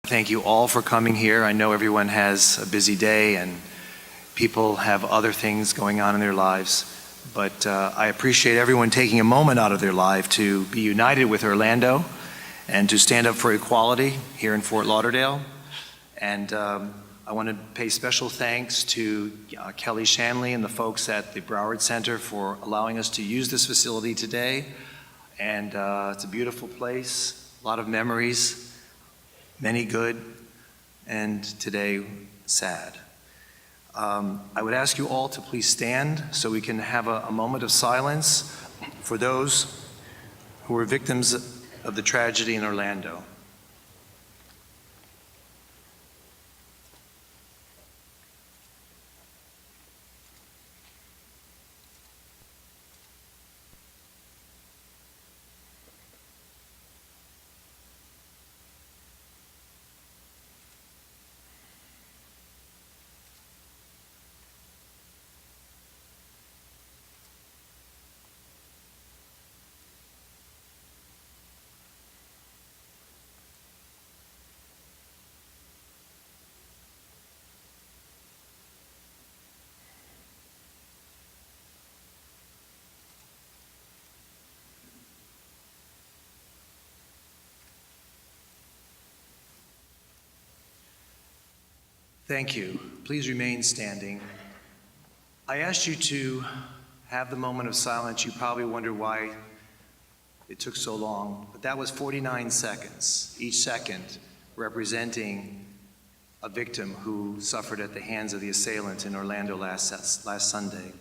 Thank you all for coming here. I know everyone has a busy day and people have other things going on in their lives, but I appreciate everyone taking a moment out of their life to be united with Orlando and to stand up for equality here in Fort Lauderdale. And I want to pay special thanks to Kelly Shanley and the folks at the Broward Center for allowing us to use this facility today. And it's a beautiful place, a lot of memories, many good, and today sad. I would ask you all to please stand so we can have a moment of silence for those who were victims of the tragedy in Orlando. Thank you. Please remain standing. I asked you to have the moment of silence. You probably wonder why it took so long, but that was 49 seconds, each second representing a victim who suffered at the hands of the assailant in Orlando last Sunday.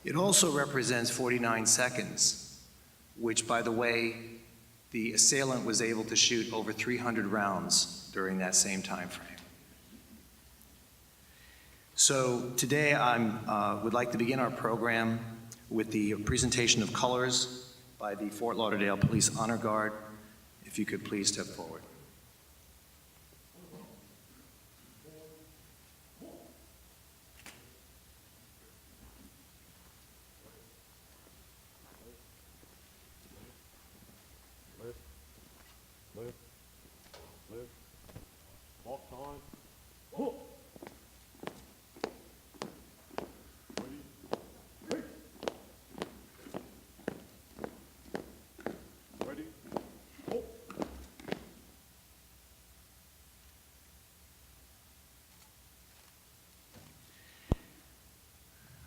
It also represents 49 seconds, which, by the way, the assailant was able to shoot over 300 rounds during that same time frame. So today I would like to begin our program with the presentation of colors by the Fort Lauderdale Police Honor Guard. If you could please step forward.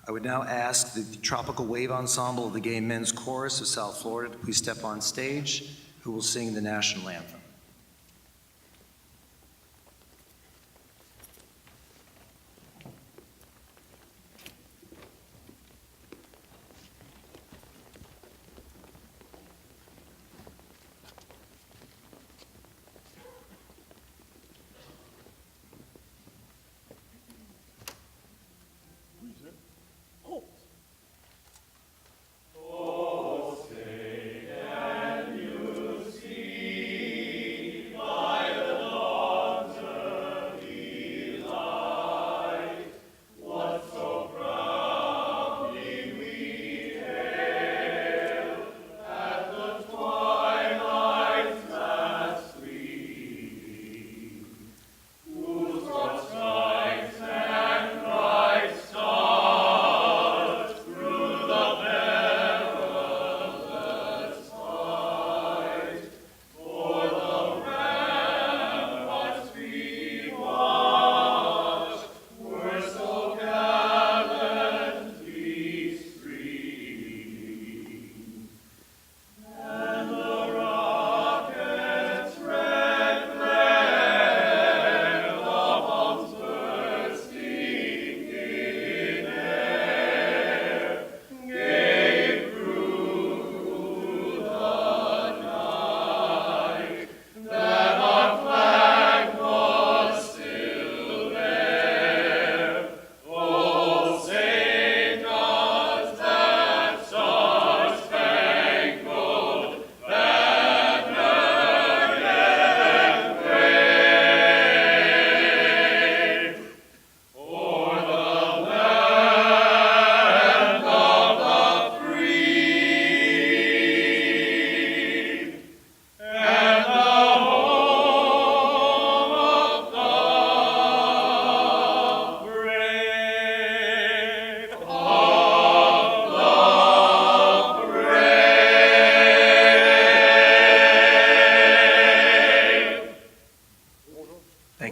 I would now ask the Tropical Wave Ensemble of the Gay Men's Chorus of South Florida to please step on stage, who will sing the national anthem. Oh, say can you see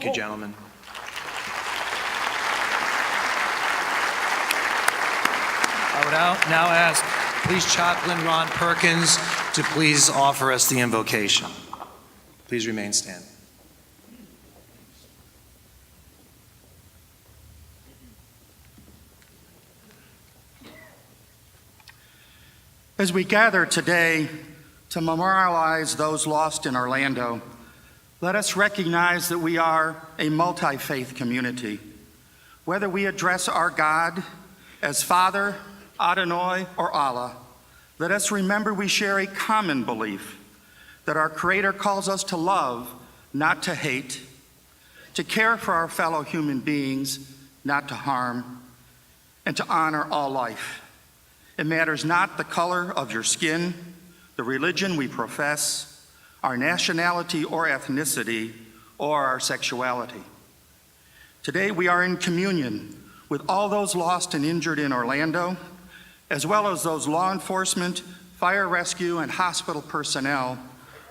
you, gentlemen. I would now ask Police Chaplain Ron Perkins to please offer us the invocation. Please remain standing. As we gather today to memorialize those lost in Orlando, let us recognize that we are a multi-faith community. Whether we address our God as Father, Adonai, or Allah, let us remember we share a common belief that our Creator calls us to love, not to hate, to care for our fellow human beings, not to harm, and to honor all life. It matters not the color of your skin, the religion we profess, our nationality or ethnicity, or our sexuality. Today we are in communion with all those lost and injured in Orlando, as well as those law enforcement, fire rescue, and hospital personnel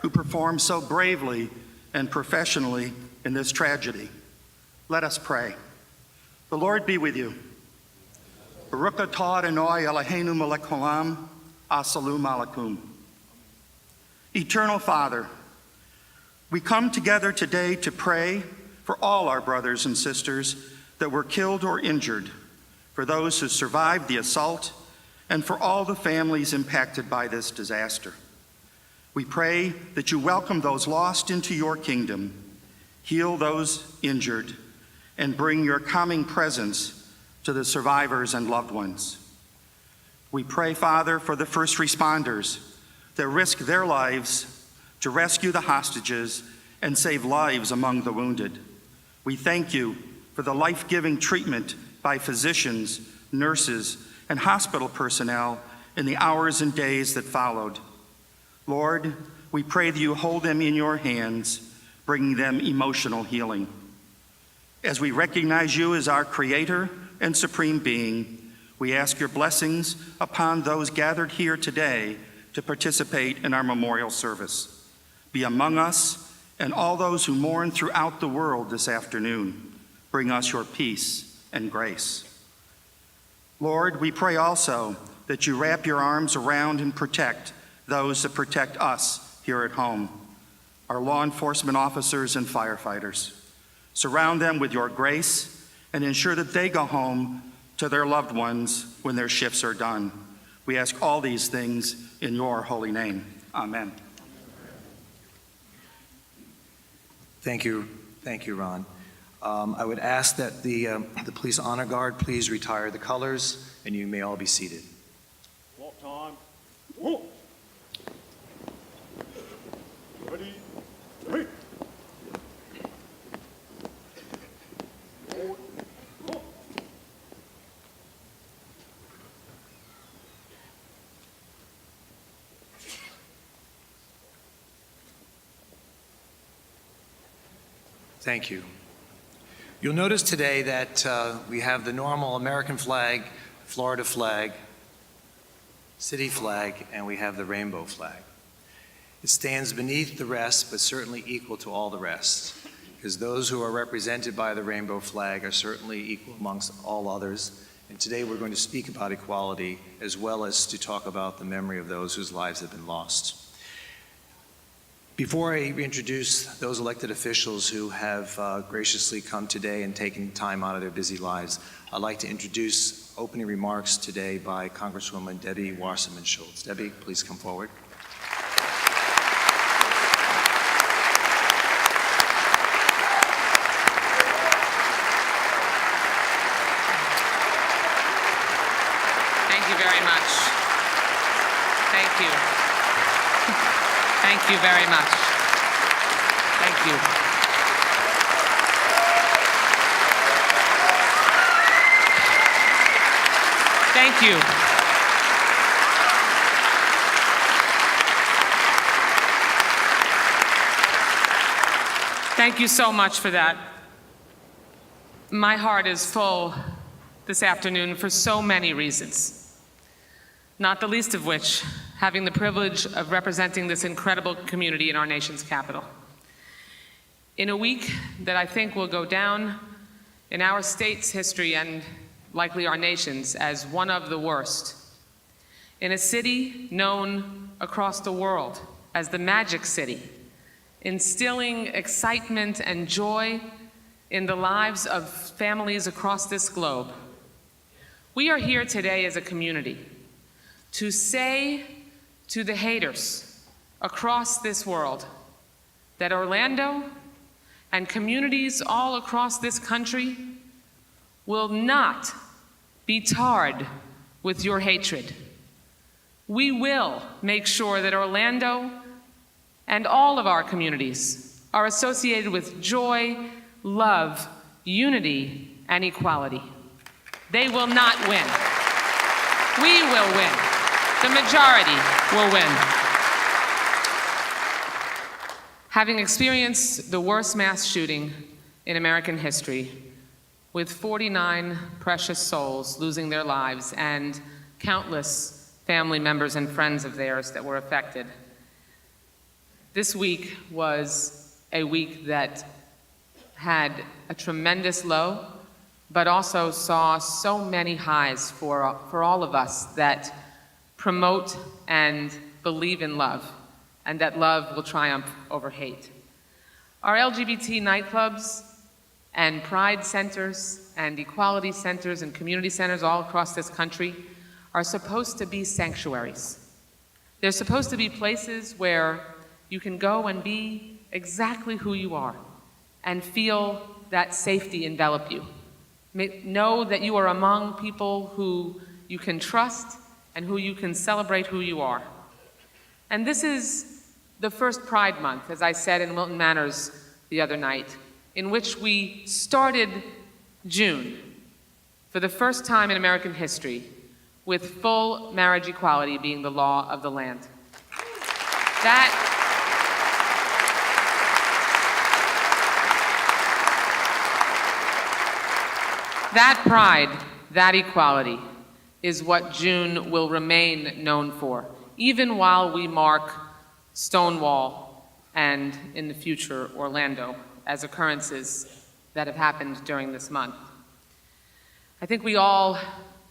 who perform so bravely and professionally in this tragedy. Let us pray. The Lord be with you. Baruch atah Adonai Eloheinu melech haolam, asalum alakum. Eternal Father, we come together today to pray for all our brothers and sisters that were killed or injured, for those who survived the assault, and for all the families impacted by this disaster. We pray that you welcome those lost into your kingdom, heal those injured, and bring your calming presence to the survivors and loved ones. We pray, Father, for the first responders that risk their lives to rescue the hostages and save lives among the wounded. We thank you for the life-giving treatment by physicians, nurses, and hospital personnel in the hours and days that followed. Lord, we pray that you hold them in your hands, bringing them emotional healing. As we recognize you as our Creator and Supreme Being, we ask your blessings upon those gathered here today to participate in our memorial service. Be among us and all those who mourn throughout the world this afternoon. Bring us your peace and grace. Lord, we pray also that you wrap your arms around and protect those that protect us here at home, our law enforcement officers and firefighters. Surround them with your grace and ensure that they go home to their loved ones when their shifts are done. We ask all these things in your holy name. Amen. Thank you, Ron. I would ask that the police honor guard please retire the colors, and you may all be seated. Walk time. Walk. Ready? Three. Forward. Walk. Thank you. You'll notice today that we have the normal American flag, Florida flag, city flag, and we have the rainbow flag. It stands beneath the rest, but certainly equal to all the rest, because those who are represented by the rainbow flag are certainly equal amongst all others. And today we're going to speak about equality, as well as to talk about the memory of those whose lives have been lost. Before I introduce those elected officials who have graciously come today and taken time out of their busy lives, I'd like to introduce opening remarks today by Congresswoman Debbie Wasserman Schultz. Debbie, please come forward. Thank you very much. Thank you. Thank you very much. Thank you. Thank you. Thank you so much for that. My heart is full this afternoon for so many reasons, not the least of which having the privilege of representing this incredible community in our nation's capital. In a week that I think will go down in our state's history and likely our nation's as one of the worst. In a city known across the world as the Magic City, instilling excitement and joy in the lives of families across this globe. We are here today as a community to say to the haters across this world that Orlando and communities all across this country will not be tarred with your hatred. We will make sure that Orlando and all of our communities are associated with joy, love, unity, and equality. They will not win. We will win. The majority will win. Having experienced the worst mass shooting in American history, with 49 precious souls losing their lives and countless family members and friends of theirs that were affected, this week was a week that had a tremendous low, but also saw so many highs for all of us that promote and believe in love, and that love will triumph over hate. Our LGBT nightclubs and pride centers and equality centers and community centers all across this country are supposed to be sanctuaries. They're supposed to be places where you can go and be exactly who you are and feel that safety envelop you. Know that you are among people who you can trust and who you can celebrate who you are. And this is the first Pride Month, as I said in Wilton Manors the other night, in which we started June for the first time in American history with full marriage equality being the law of the land. That pride, that equality, is what June will remain known for, even while we mark Stonewall and, in the future, Orlando, as occurrences that have happened during this month. I think we all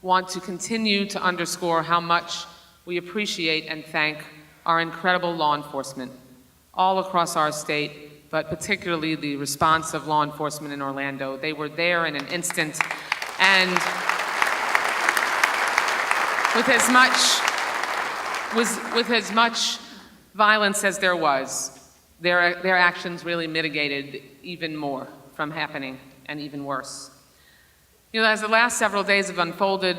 want to continue to underscore how much we appreciate and thank our incredible law enforcement all across our state, but particularly the response of law enforcement in Orlando. They were there in an instant, and with as much violence as there was, their actions really mitigated even more from happening, and even worse. You know, as the last several days have unfolded,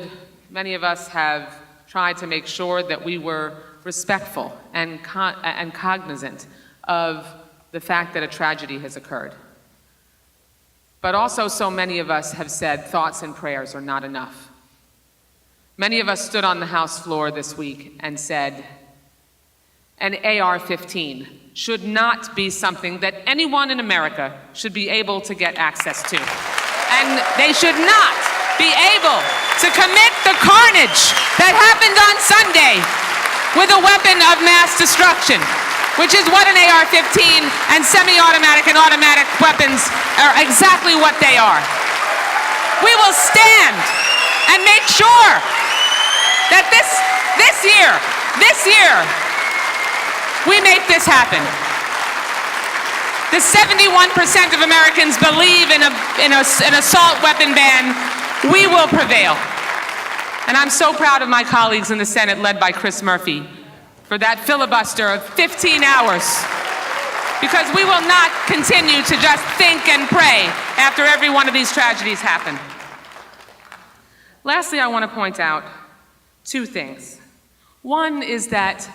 many of us have tried to make sure that we were respectful and cognizant of the fact that a tragedy has occurred. But also, so many of us have said thoughts and prayers are not enough. Many of us stood on the House floor this week and said, an AR-15 should not be something that anyone in America should be able to get access to. And they should not be able to commit the carnage that happened on Sunday with a weapon of mass destruction, which is what an AR-15 and semi-automatic and automatic weapons are, exactly what they are. We will stand and make sure that this year, we make this happen. The 71% of Americans believe in an assault weapon ban. We will prevail. And I'm so proud of my colleagues in the Senate, led by Chris Murphy, for that filibuster of 15 hours. Because we will not continue to just think and pray after every one of these tragedies happen. Lastly, I want to point out two things. One is that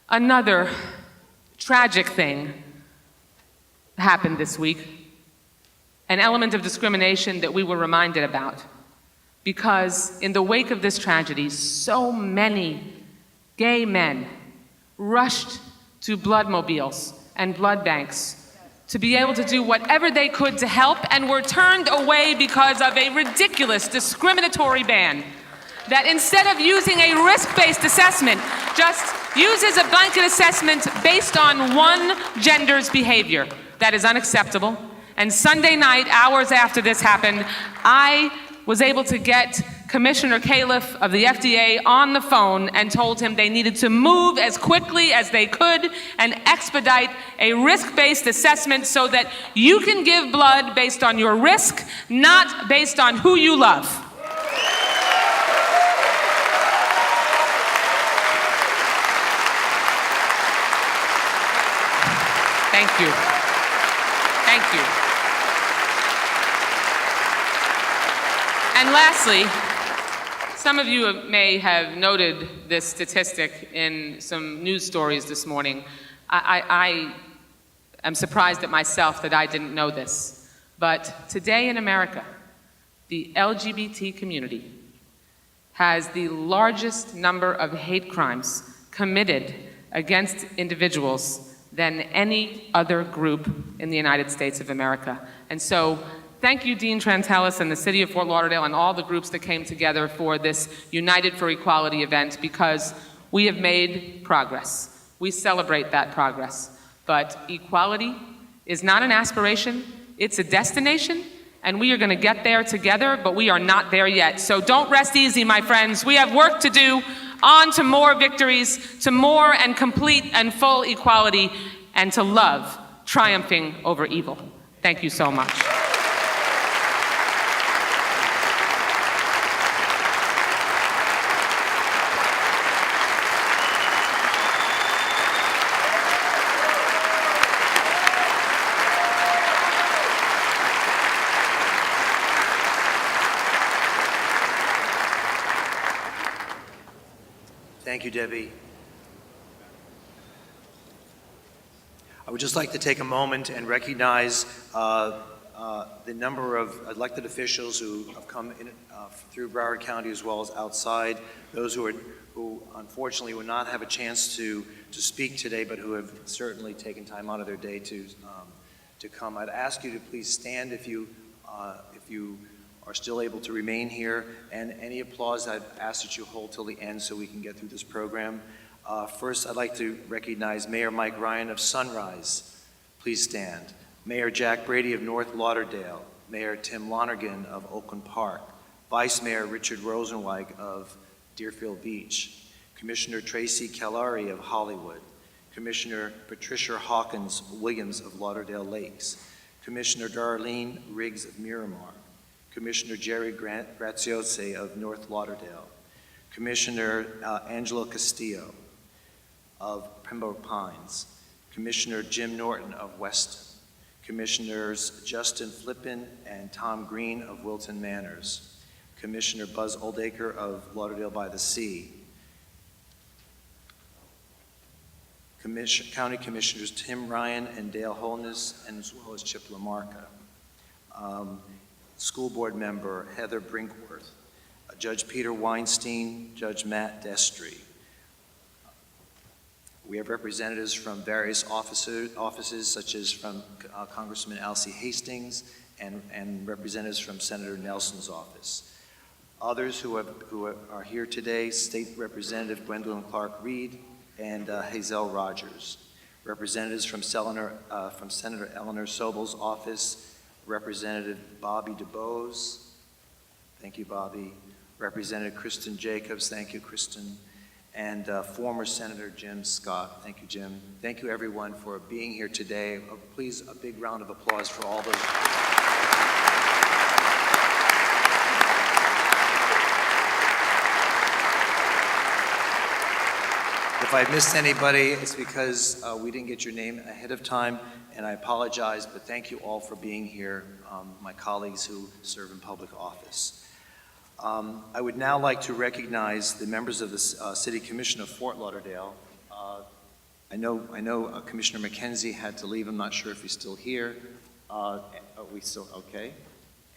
another tragic thing happened this week, an element of discrimination that we were reminded about, because in the wake of this tragedy, so many gay men rushed to bloodmobiles and blood banks to be able to do whatever they could to help, and were turned away because of a ridiculous discriminatory ban that, instead of using a risk-based assessment, just uses a blanket assessment based on one gender's behavior. that is unacceptable. And Sunday night, hours after this happened, I was able to get Commissioner Califf of the FDA on the phone and told him they needed to move as quickly as they could and expedite a risk-based assessment so that you can give blood based on your risk, not based on who you love. Thank you. Thank you. And lastly, some of you may have noted this statistic in some news stories this morning. I am surprised at myself that I didn't know this. But today in America, the LGBT community has the largest number of hate crimes committed against individuals than any other group in the United States of America. And so, thank you, Dean Trantalis and the City of Fort Lauderdale and all the groups that came together for this United for Equality event, because we have made progress. We celebrate that progress. But equality is not an aspiration, it's a destination, and we are going to get there together, but we are not there yet. So don't rest easy, my friends. We have work to do. On to more victories, to more and complete and full equality, and to love triumphing over evil. Thank you so much. Thank you, Debbie. I would just like to take a moment and recognize the number of elected officials who have come in through Broward County as well as outside, those who unfortunately will not have a chance to speak today, but who have certainly taken time out of their day to come. I'd ask you to please stand if you are still able to remain here, and any applause I'd ask that you hold till the end so we can get through this program. First, I'd like to recognize Mayor Mike Ryan of Sunrise. Please stand. Mayor Jack Brady of North Lauderdale, Mayor Tim Lonergan of Oakland Park, Vice Mayor Richard Rosenweig of Deerfield Beach, Commissioner Tracy Kellari of Hollywood, Commissioner Patricia Hawkins Williams of Lauderdale Lakes, Commissioner Darlene Riggs of Miramar, Commissioner Jerry Graziosi of North Lauderdale, Commissioner Angelo Castillo of Pembroke Pines, Commissioner Jim Norton of Weston, Commissioners Justin Flippin and Tom Green of Wilton Manors, Commissioner Buzz Oldacre of Lauderdale by the Sea, County Commissioners Tim Ryan and Dale Holness, and as well as Chip LaMarca. School Board Member Heather Brinkworth, Judge Peter Weinstein, Judge Matt Destry. We have representatives from various offices such as from Congressman Alcee Hastings and representatives from Senator Nelson's office. Others who are here today, State Representative Gwendolyn Clark-Reed and Hazel Rogers. Representatives from Senator Eleanor Sobel's office, Representative Bobby DuBose, thank you, Bobby. Representative Kristen Jacobs, thank you, Kristen. And former Senator Jim Scott, thank you, Jim. Thank you, everyone, for being here today. Please, a big round of applause for all those. If I missed anybody, it's because we didn't get your name ahead of time, and I apologize, but thank you all for being here, my colleagues who serve in public office. I would now like to recognize the members of the City Commission of Fort Lauderdale. I know Commissioner McKenzie had to leave. I'm not sure if he's still here. Are we still okay?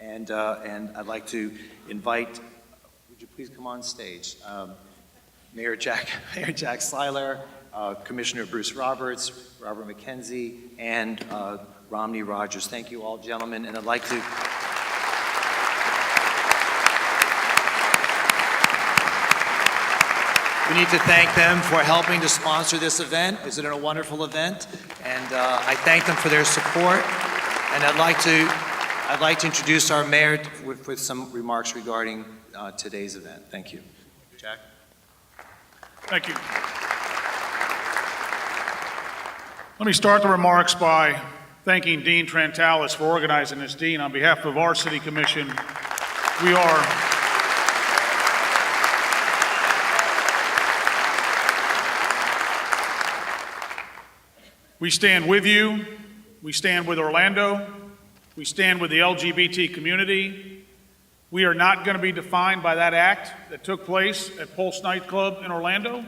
And I'd like to invite, would you please come on stage? Mayor Jack Seiler, Commissioner Bruce Roberts, Robert McKenzie, and Romney Rogers. Thank you all, gentlemen, and I'd like to We need to thank them for helping to sponsor this event. It's been a wonderful event, and I thank them for their support. And I'd like to introduce our mayor with some remarks regarding today's event. Thank you. Jack? Thank you. Let me start the remarks by thanking Dean Trantalis for organizing this. Dean, on behalf of our City Commission, we stand with you, we stand with Orlando, we stand with the LGBT community. We are not going to be defined by that act that took place at Pulse nightclub in Orlando.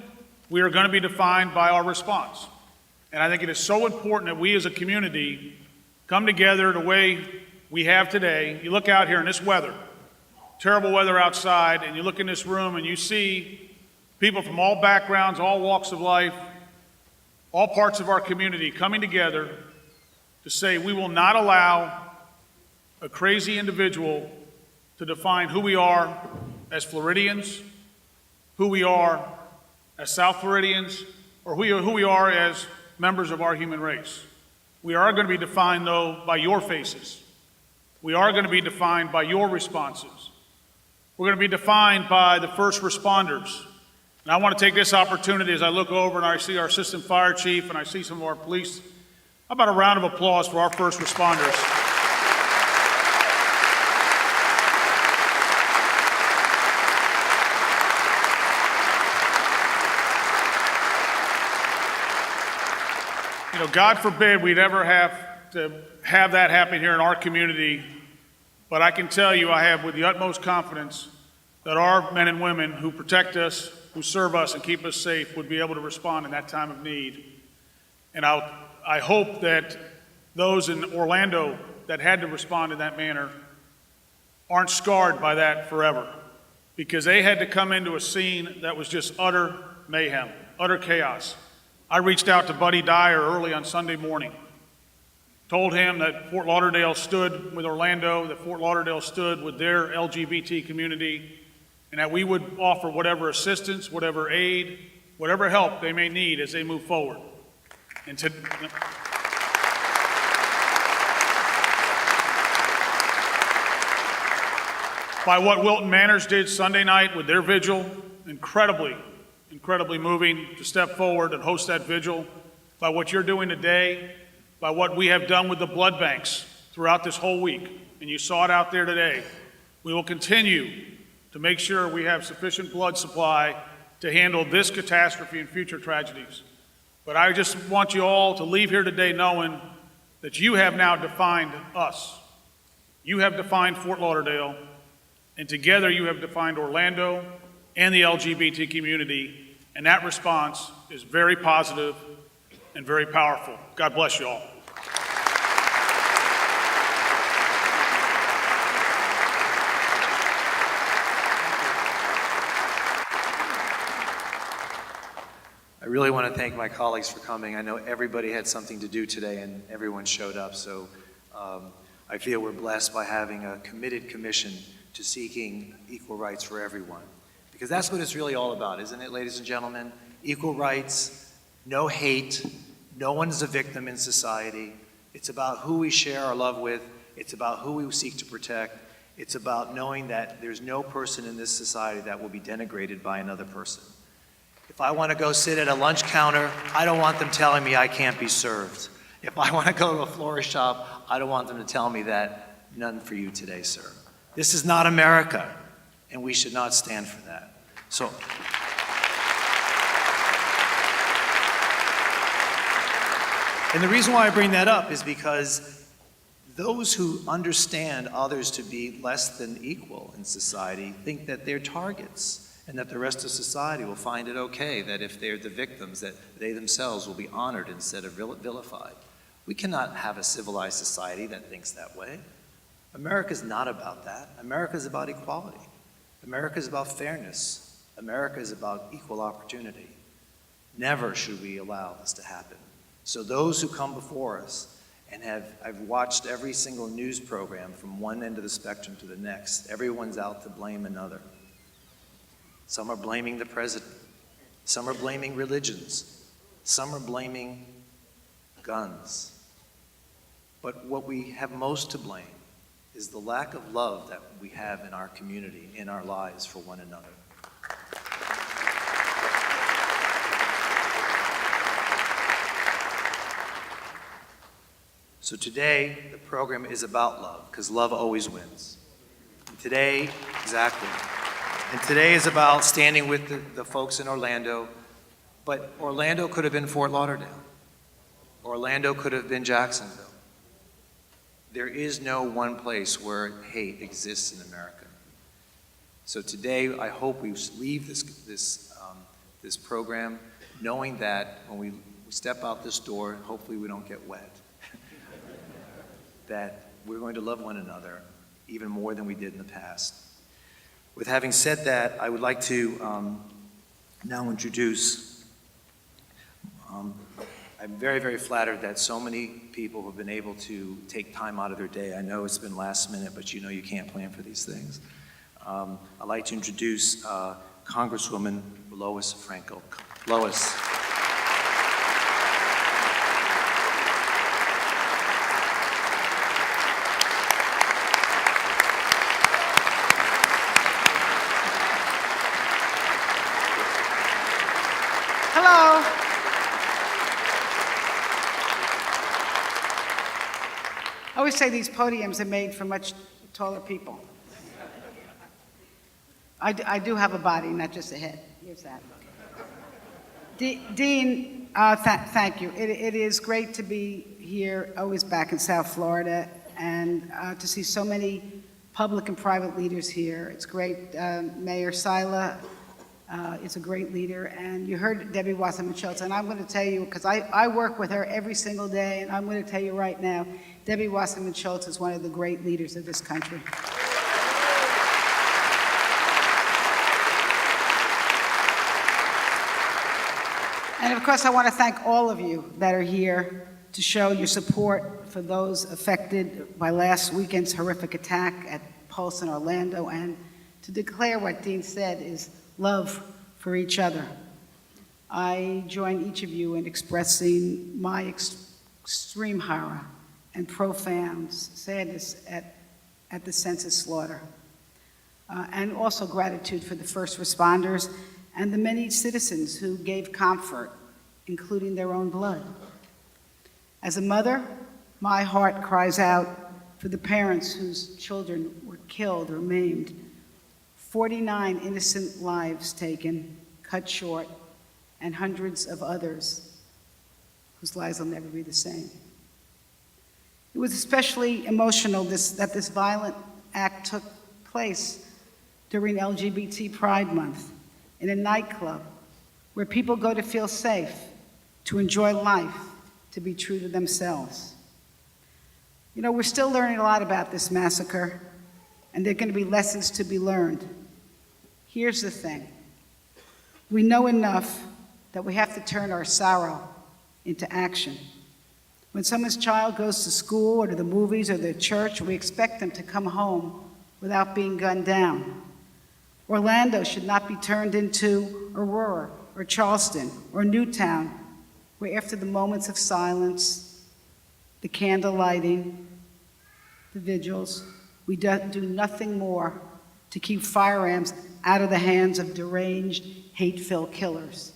We are going to be defined by our response. And I think it is so important that we as a community come together the way we have today. You look out here in this weather, terrible weather outside, and you look in this room and you see people from all backgrounds, all walks of life, all parts of our community coming together to say we will not allow a crazy individual to define who we are as Floridians, who we are as South Floridians, or who we are as members of our human race. We are going to be defined, though, by your faces. We are going to be defined by your responses. We're going to be defined by the first responders. And I want to take this opportunity as I look over and I see our assistant fire chief and I see some of our police. How about a round of applause for our first responders? You know, God forbid we'd ever have to have that happen here in our community, but I can tell you I have with the utmost confidence that our men and women who protect us, who serve us and keep us safe would be able to respond in that time of need. And I hope that those in Orlando that had to respond in that manner aren't scarred by that forever, because they had to come into a scene that was just utter mayhem, utter chaos. I reached out to Buddy Dyer early on Sunday morning, told him that Fort Lauderdale stood with Orlando, that Fort Lauderdale stood with their LGBT community, and that we would offer whatever assistance, whatever aid, whatever help they may need as they move forward. And by what Wilton Manors did Sunday night with their vigil, incredibly moving to step forward and host that vigil. By what you're doing today, by what we have done with the blood banks throughout this whole week, and you saw it out there today, we will continue to make sure we have sufficient blood supply to handle this catastrophe and future tragedies. But I just want you all to leave here today knowing that you have now defined us. You have defined Fort Lauderdale, and together you have defined Orlando and the LGBT community, and that response is very positive and very powerful. God bless you all. I really want to thank my colleagues for coming. I know everybody had something to do today and everyone showed up, so I feel we're blessed by having a committed commission to seeking equal rights for everyone. Because that's what it's really all about, isn't it, ladies and gentlemen? Equal rights, no hate, no one is a victim in society. It's about who we share our love with. It's about who we seek to protect. It's about knowing that there's no person in this society that will be denigrated by another person. If I want to go sit at a lunch counter, I don't want them telling me I can't be served. If I want to go to a florist shop, I don't want them to tell me that none for you today, sir. This is not America, and we should not stand for that. So, and the reason why I bring that up is because those who understand others to be less than equal in society think that they're targets and that the rest of society will find it okay that if they're the victims, that they themselves will be honored instead of vilified. We cannot have a civilized society that thinks that way. America is not about that. America is about equality. America is about fairness. America is about equal opportunity. Never should we allow this to happen. So those who come before us, and I've watched every single news program from one end of the spectrum to the next. Everyone's out to blame another. Some are blaming the president. Some are blaming religions. Some are blaming guns. But what we have most to blame is the lack of love that we have in our community, in our lives for one another. So today, the program is about love, because love always wins. And today, exactly. And today is about standing with the folks in Orlando, but Orlando could have been Fort Lauderdale. Orlando could have been Jacksonville. There is no one place where hate exists in America. So today, I hope we leave this program knowing that when we step out this door, hopefully we don't get wet. That we're going to love one another even more than we did in the past. With having said that, I would like to now introduce, I'm very, very flattered that so many people have been able to take time out of their day. I know it's been last minute, but you know you can't plan for these things. I'd like to introduce Congresswoman Lois Franco. Lois. Hello. I always say these podiums are made for much taller people. I do have a body, not just a head. Here's that. Dean, thank you. It is great to be here, always back in South Florida, and to see so many public and private leaders here. It's great. Mayor Sila is a great leader, and you heard Debbie Wasserman-Schultz, and I'm going to tell you, because I work with her every single day, and I'm going to tell you right now, Debbie Wasserman-Schultz is one of the great leaders of this country. And of course, I want to thank all of you that are here to show your support for those affected by last weekend's horrific attack at Pulse in Orlando, and to declare what Dean said is love for each other. I join each of you in expressing my extreme horror and profound sadness at the senseless slaughter, and also gratitude for the first responders and the many citizens who gave comfort, including their own blood. As a mother, my heart cries out for the parents whose children were killed or maimed, 49 innocent lives taken, cut short, and hundreds of others whose lives will never be the same. It was especially emotional that this violent act took place during LGBT Pride Month in a nightclub where people go to feel safe, to enjoy life, to be true to themselves. You know, we're still learning a lot about this massacre, and there are going to be lessons to be learned. Here's the thing. We know enough that we have to turn our sorrow into action. When someone's child goes to school or to the movies or the church, we expect them to come home without being gunned down. Orlando should not be turned into Aurora or Charleston or Newtown, where after the moments of silence, the candle lighting, the vigils, we do nothing more to keep firearms out of the hands of deranged, hate-filled killers.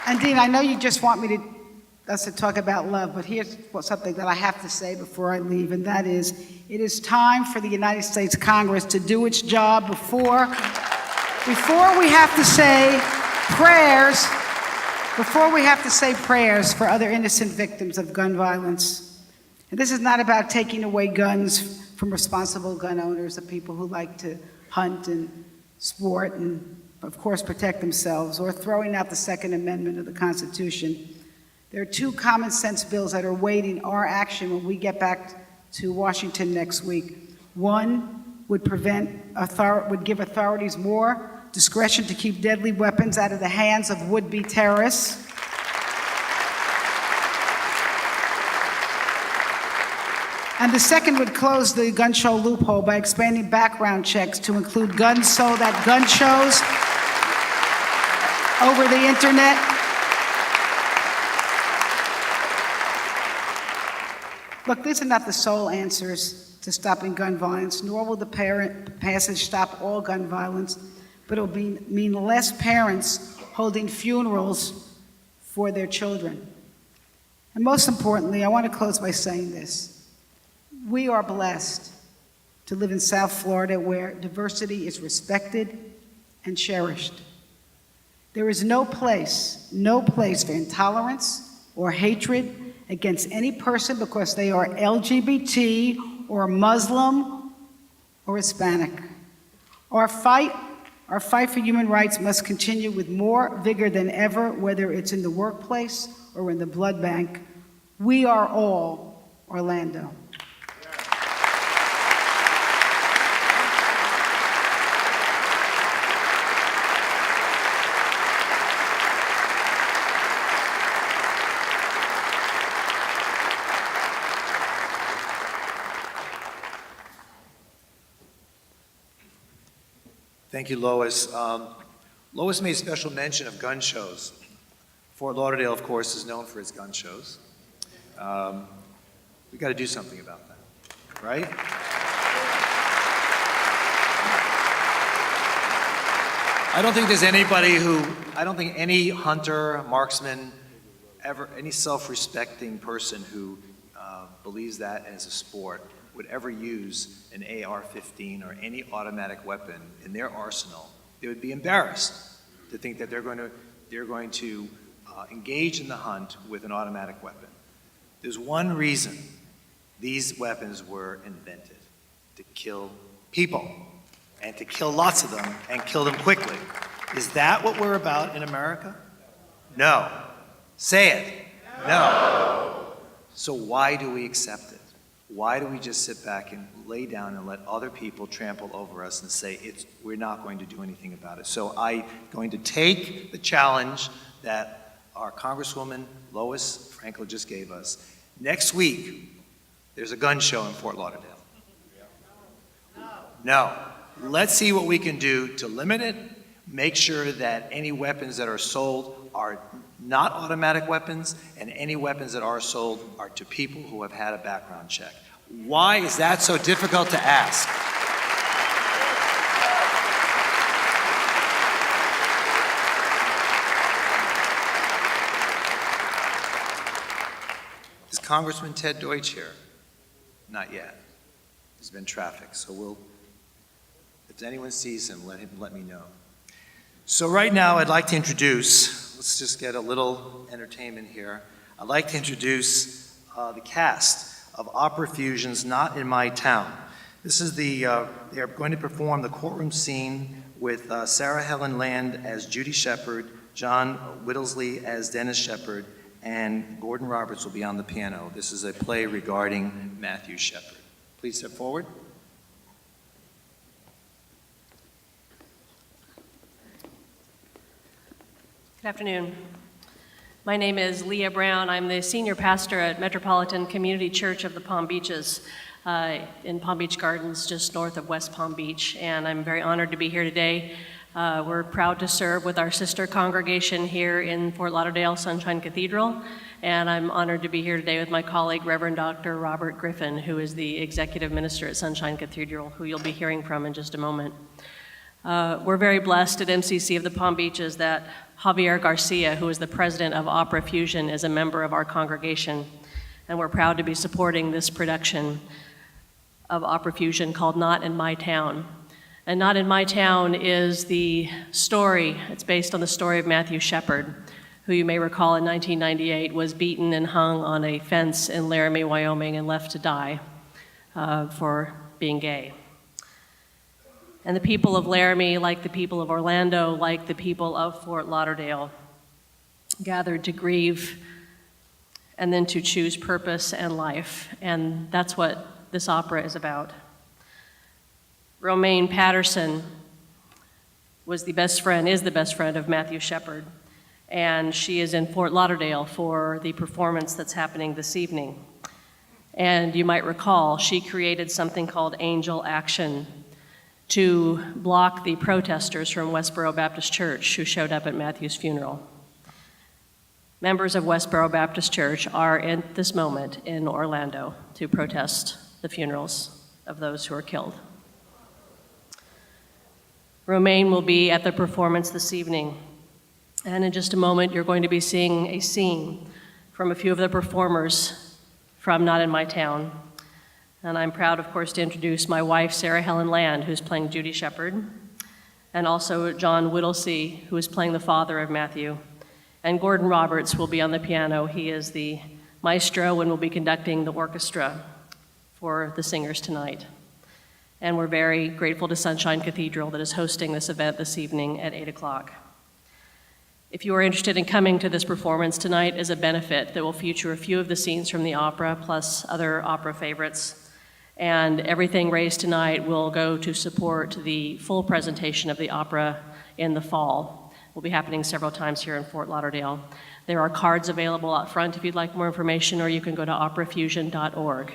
And Dean, I know you just want us to talk about love, but here's something that I have to say before I leave, and that is, it is time for the United States Congress to do its job before we have to say prayers for other innocent victims of gun violence. And this is not about taking away guns from responsible gun owners, the people who like to hunt and sport and, of course, protect themselves, or throwing out the Second Amendment of the Constitution. There are two common sense bills that are awaiting our action when we get back to Washington next week. One would give authorities more discretion to keep deadly weapons out of the hands of would-be terrorists. And the second would close the gun show loophole by expanding background checks to include guns sold at gun shows, over the internet. Look, these are not the sole answers to stopping gun violence, nor will the passage stop all gun violence, but it will mean less parents holding funerals for their children. And most importantly, I want to close by saying this. We are blessed to live in South Florida where diversity is respected and cherished. There is no place for intolerance or hatred against any person because they are LGBT or Muslim or Hispanic. Our fight for human rights must continue with more vigor than ever, whether it's in the workplace or in the blood bank. We are all Orlando. Thank you, Lois. Lois made special mention of gun shows. Fort Lauderdale, of course, is known for its gun shows. We've got to do something about that, right? I don't think any hunter, marksman, any self-respecting person who believes that as a sport would ever use an AR-15 or any automatic weapon in their arsenal. They would be embarrassed to think that they're going to engage in the hunt with an automatic weapon. There's one reason these weapons were invented: to kill people, and to kill lots of them, and kill them quickly. Is that what we're about in America? No. Say it. No. So why do we accept it? Why do we just sit back and lay down and let other people trample over us and say we're not going to do anything about it? So I'm going to take the challenge that our Congresswoman Lois Frankel just gave us. Next week, there's a gun show in Fort Lauderdale. No. Let's see what we can do to limit it, make sure that any weapons that are sold are not automatic weapons, and any weapons that are sold are to people who have had a background check. Why is that so difficult to ask? Is Congressman Ted Deutsch here? Not yet. He's been trafficked, so if anyone sees him, let me know. So right now, I'd like to introduce, let's just get a little entertainment here. I'd like to introduce the cast of Opera Fusion's Not in My Town. This is they're going to perform the courtroom scene with Sarah Helen Land as Judy Shepard, John Whittlesley as Dennis Shepard, and Gordon Roberts will be on the piano. This is a play regarding Matthew Shepard. Please step forward. Good afternoon. My name is Leah Brown. I'm the senior pastor at Metropolitan Community Church of the Palm Beaches in Palm Beach Gardens, just north of West Palm Beach, and I'm very honored to be here today. We're proud to serve with our sister congregation here in Fort Lauderdale, Sunshine Cathedral, and I'm honored to be here today with my colleague, Reverend Dr. Robert Griffin, who is the executive minister at Sunshine Cathedral, who you'll be hearing from in just a moment. We're very blessed at MCC of the Palm Beaches that Javier Garcia, who is the president of Opera Fusion, is a member of our congregation, and we're proud to be supporting this production of Opera Fusion called Not in My Town. And Not in My Town is the story, it's based on the story of Matthew Shepard, who you may recall in 1998 was beaten and hung on a fence in Laramie, Wyoming, and left to die for being gay. And the people of Laramie, like the people of Orlando, like the people of Fort Lauderdale, gathered to grieve and then to choose purpose and life. And that's what this opera is about. Romaine Patterson is the best friend of Matthew Shepard. And she is in Fort Lauderdale for the performance that's happening this evening. And you might recall, she created something called Angel Action to block the protesters from Westboro Baptist Church who showed up at Matthew's funeral. Members of Westboro Baptist Church are at this moment in Orlando to protest the funerals of those who are killed. Romaine will be at the performance this evening, and in just a moment you're going to be seeing a scene from a few of the performers from Not in My Town. And I'm proud, of course, to introduce my wife, Sarah Helen Land, who's playing Judy Shepard, and also John Whittlesey, who is playing the father of Matthew. And Gordon Roberts will be on the piano. He is the maestro and will be conducting the orchestra for the singers tonight. And we're very grateful to Sunshine Cathedral that is hosting this event this evening at 8 o'clock. If you are interested in coming to this performance, tonight is a benefit that will feature a few of the scenes from the opera, plus other opera favorites. And everything raised tonight will go to support the full presentation of the opera in the fall. Will be happening several times here in Fort Lauderdale. There are cards available out front if you'd like more information, or you can go to operafusion.org.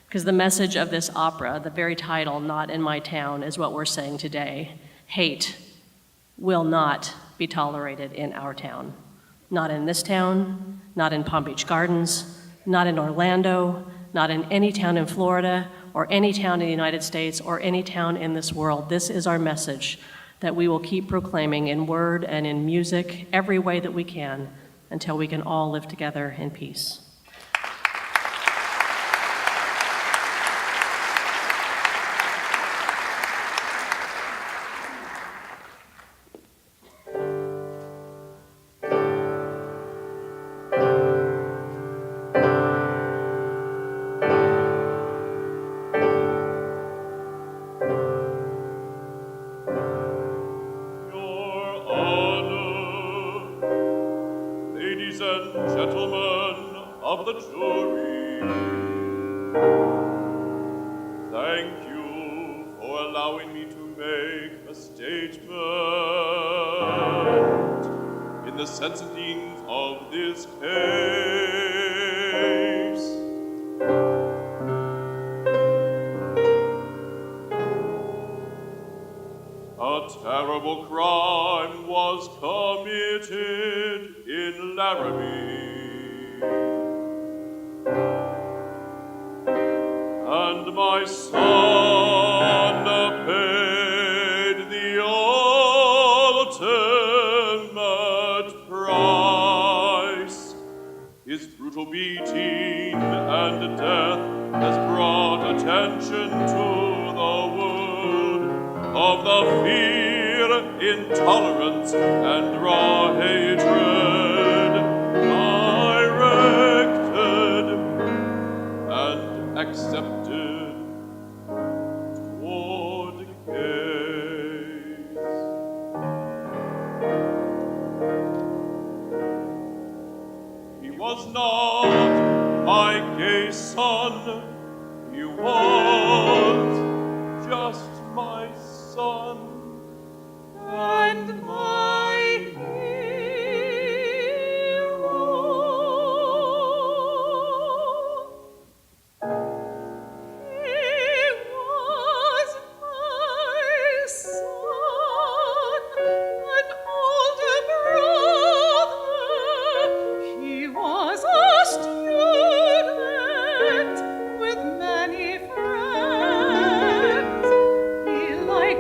Because the message of this opera, the very title, Not in My Town, is what we're saying today. Hate will not be tolerated in our town. Not in this town, not in Palm Beach Gardens, not in Orlando, not in any town in Florida, or any town in the United States, or any town in this world. This is our message that we will keep proclaiming in word and in music, every way that we can, until we can all live together in peace.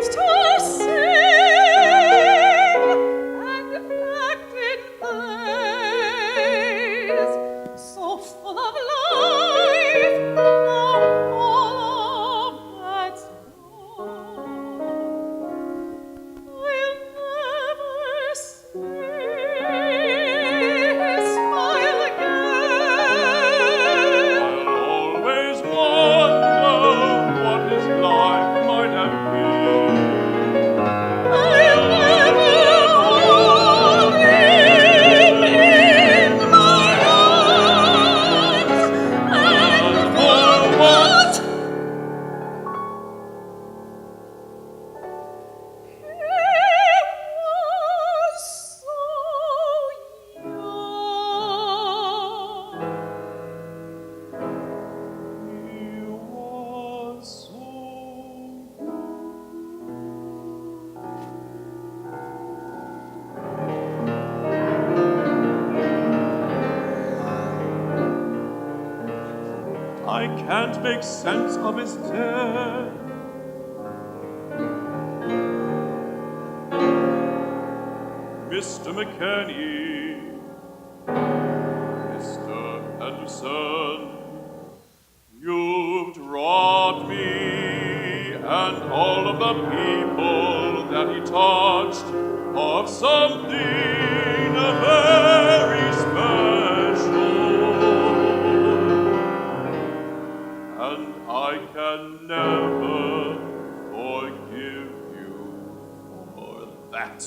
To sing I can't make sense of his death. Mr. McKinney, Mr. Henderson, you've robbed me and all of the people that he touched of something very special, and I can never forgive you for that.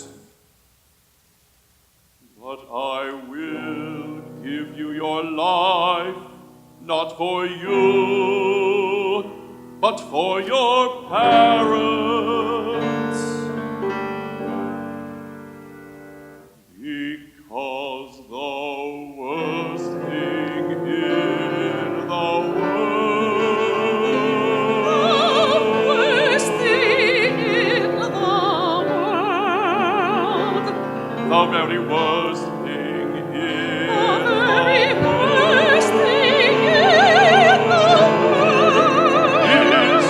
But I will give you your life, not for you, but for your parents. Because the worst thing in the world, The worst thing in the world, the very worst thing in the very worst thing in the world is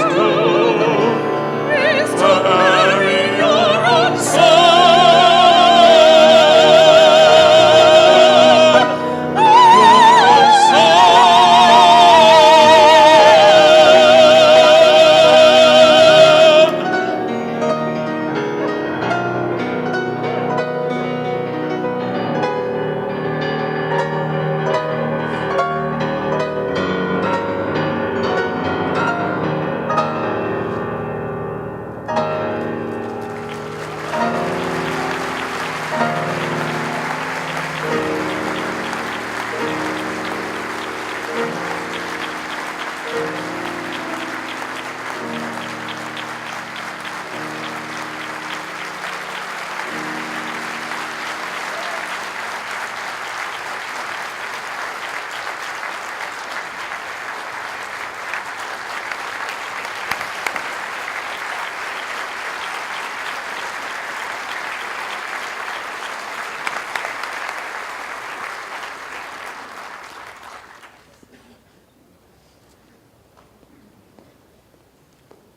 is to bury your own son.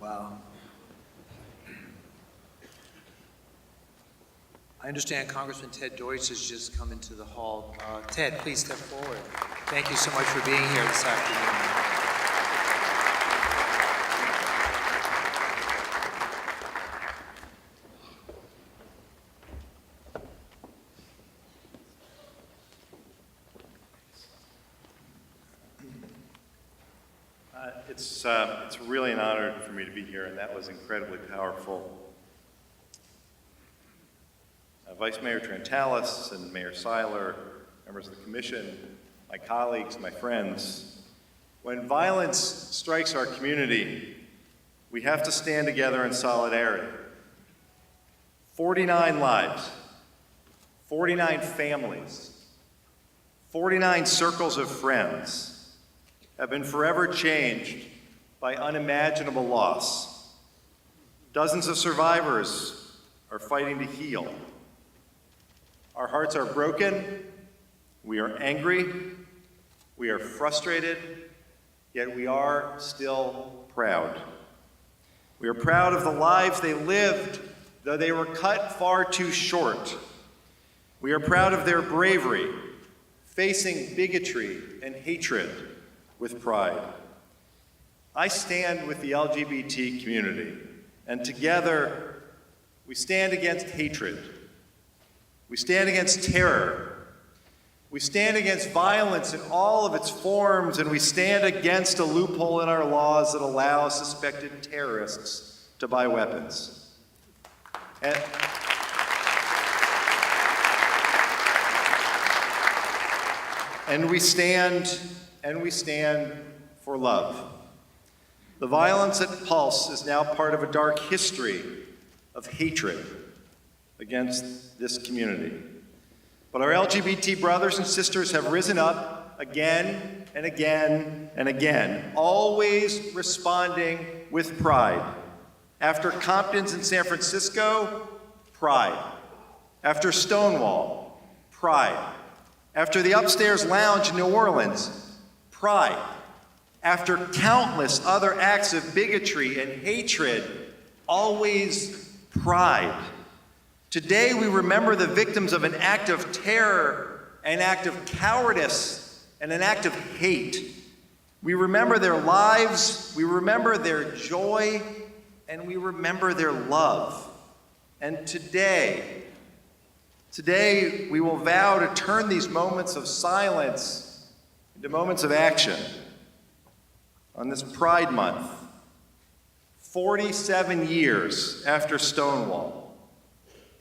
Wow. I understand Congressman Ted Deutsch has just come into the hall. Ted, please step forward. Thank you so much for being here this afternoon. It's really an honor for me to be here, and that was incredibly powerful. Vice Mayor Trentalis and Mayor Seiler, members of the commission, my colleagues, my friends, when violence strikes our community, we have to stand together in solidarity. 49 lives, 49 families, 49 circles of friends have been forever changed by unimaginable loss. Dozens of survivors are fighting to heal. Our hearts are broken, we are angry, we are frustrated, yet we are still proud. We are proud of the lives they lived, though they were cut far too short. We are proud of their bravery, facing bigotry and hatred with pride. I stand with the LGBT community, and together we stand against hatred. We stand against terror. We stand against violence in all of its forms, and we stand against a loophole in our laws that allows suspected terrorists to buy weapons. And we stand for love. The violence at Pulse is now part of a dark history of hatred against this community. But our LGBT brothers and sisters have risen up again and again and again, always responding with pride. After Compton's in San Francisco, pride. After Stonewall, pride. After the Upstairs Lounge in New Orleans, pride. after countless other acts of bigotry and hatred, always pride. Today we remember the victims of an act of terror, an act of cowardice, and an act of hate. We remember their lives, we remember their joy, and we remember their love. And today we will vow to turn these moments of silence into moments of action. On this Pride Month, 47 years after Stonewall,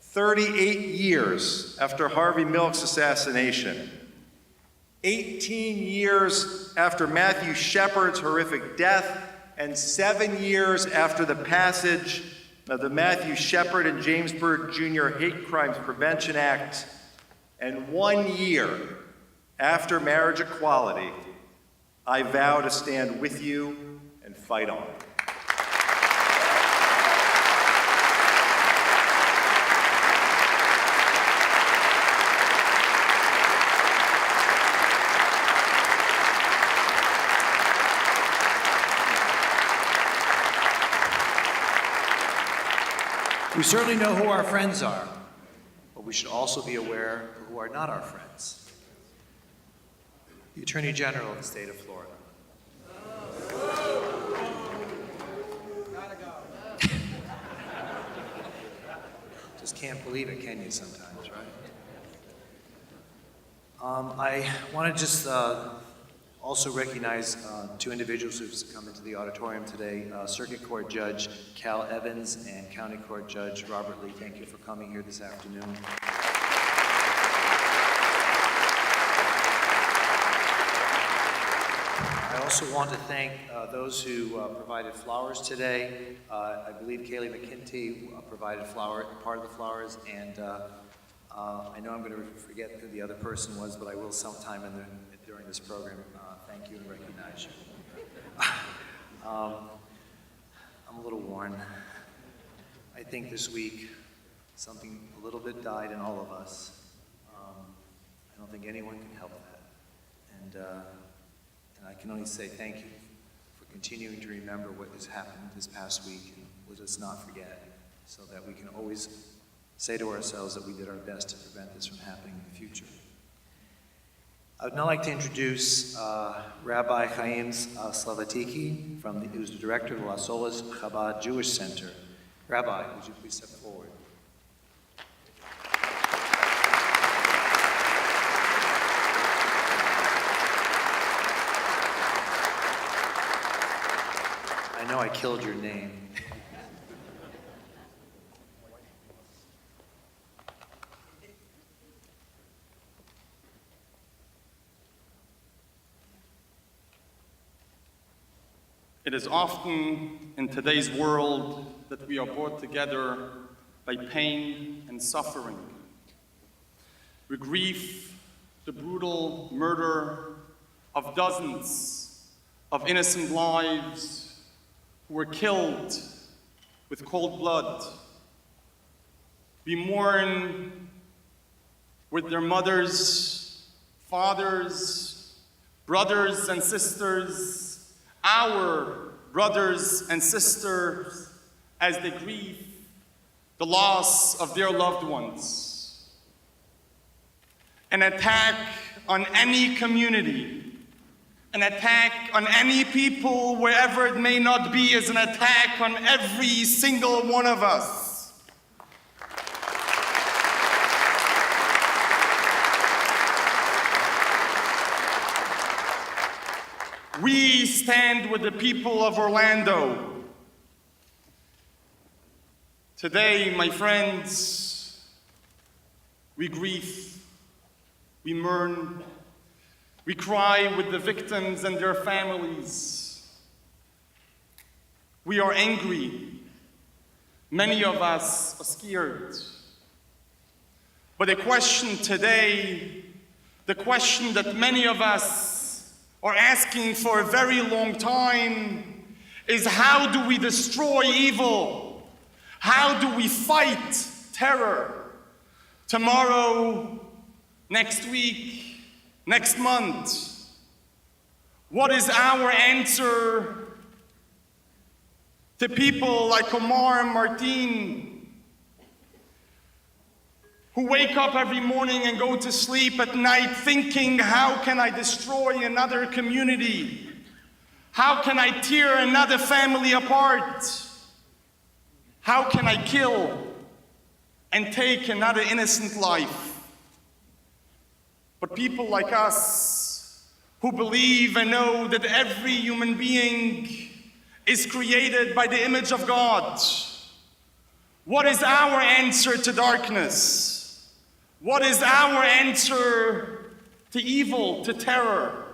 38 years after Harvey Milk's assassination, 18 years after Matthew Shepard's horrific death, and 7 years after the passage of the Matthew Shepard and James Byrd Jr. Hate Crimes Prevention Act, and 1 year after marriage equality, I vow to stand with you and fight on. We certainly know who our friends are, but we should also be aware of who are not our friends. The Attorney General of the state of Florida. Just can't believe it, can you, sometimes, right? I want to just also recognize two individuals who've come into the auditorium today, Circuit Court Judge Cal Evans and County Court Judge Robert Lee. Thank you for coming here this afternoon. I also want to thank those who provided flowers today. I believe Kaylee McKinty provided part of the flowers, and I know I'm going to forget who the other person was, but I will sometime during this program thank you and recognize you. I'm a little worn. I think this week something a little bit died in all of us. I don't think anyone can help that. And I can only say thank you for continuing to remember what has happened this past week, and let us not forget, so that we can always say to ourselves that we did our best to prevent this from happening in the future. I would now like to introduce Rabbi Chaim Slavatiki, who's the director of the Las Olas Chabad Jewish Center. Rabbi, would you please step forward? I know I killed your name. It is often in today's world that we are brought together by pain and suffering. We grieve the brutal murder of dozens of innocent lives who were killed with cold blood. We mourn with their mothers, fathers, brothers and sisters, our brothers and sisters, as they grieve the loss of their loved ones. An attack on any community, an attack on any people, wherever it may not be, is an attack on every single one of us. We stand with the people of Orlando. Today, my friends, we grieve, we mourn, we cry with the victims and their families. We are angry. Many of us are scared. But the question today, the question that many of us are asking for a very long time, is how do we destroy evil? How do we fight terror? Tomorrow, next week, next month. What is our answer to people like Omar and Martine, who wake up every morning and go to sleep at night thinking, how can I destroy another community? How can I tear another family apart? How can I kill and take another innocent life? But people like us who believe and know that every human being is created by the image of God. What is our answer to darkness? What is our answer to evil, to terror?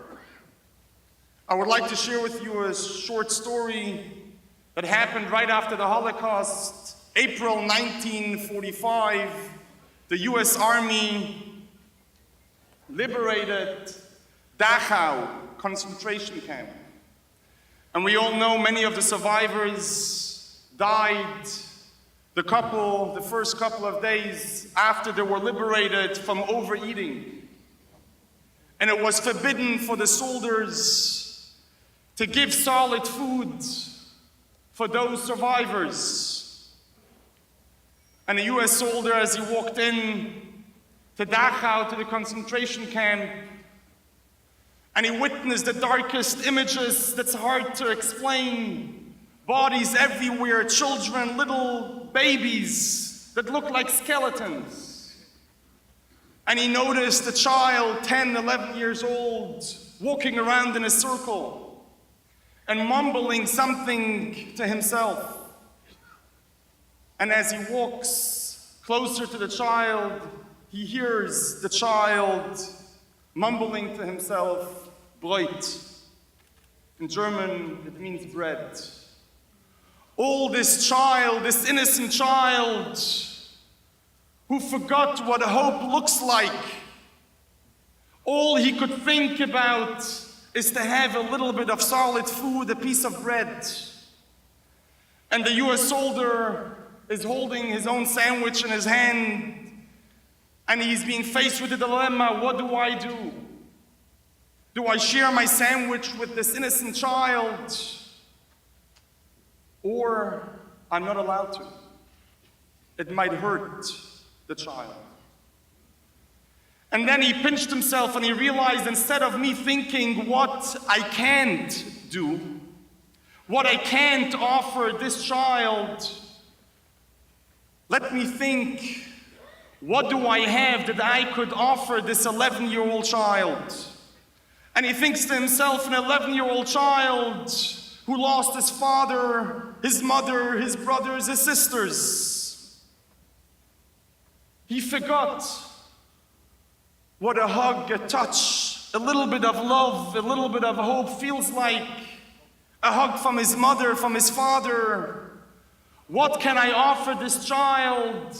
I would like to share with you a short story that happened right after the Holocaust. April 1945, the US Army liberated Dachau concentration camp. And we all know many of the survivors died the first couple of days after they were liberated from overeating. And it was forbidden for the soldiers to give solid food for those survivors. And a US soldier, as he walked in to Dachau, to the concentration camp, and he witnessed the darkest images that's hard to explain. Bodies everywhere, children, little babies that look like skeletons. And he noticed a child, 10, 11 years old, walking around in a circle and mumbling something to himself. And as he walks closer to the child, he hears the child mumbling to himself, Brot. In German, it means bread. Oh, this child, this innocent child, who forgot what hope looks like. All he could think about is to have a little bit of solid food, a piece of bread. And the US soldier is holding his own sandwich in his hand, and he's being faced with a dilemma. What do I do? Do I share my sandwich with this innocent child? Or I'm not allowed to. It might hurt the child. And then he pinched himself and he realized, instead of me thinking what I can't do, what I can't offer this child, let me think, what do I have that I could offer this 11-year-old child? And he thinks to himself, an 11-year-old child who lost his father, his mother, his brothers, his sisters. He forgot what a hug, a touch, a little bit of love, a little bit of hope feels like. A hug from his mother, from his father. What can I offer this child?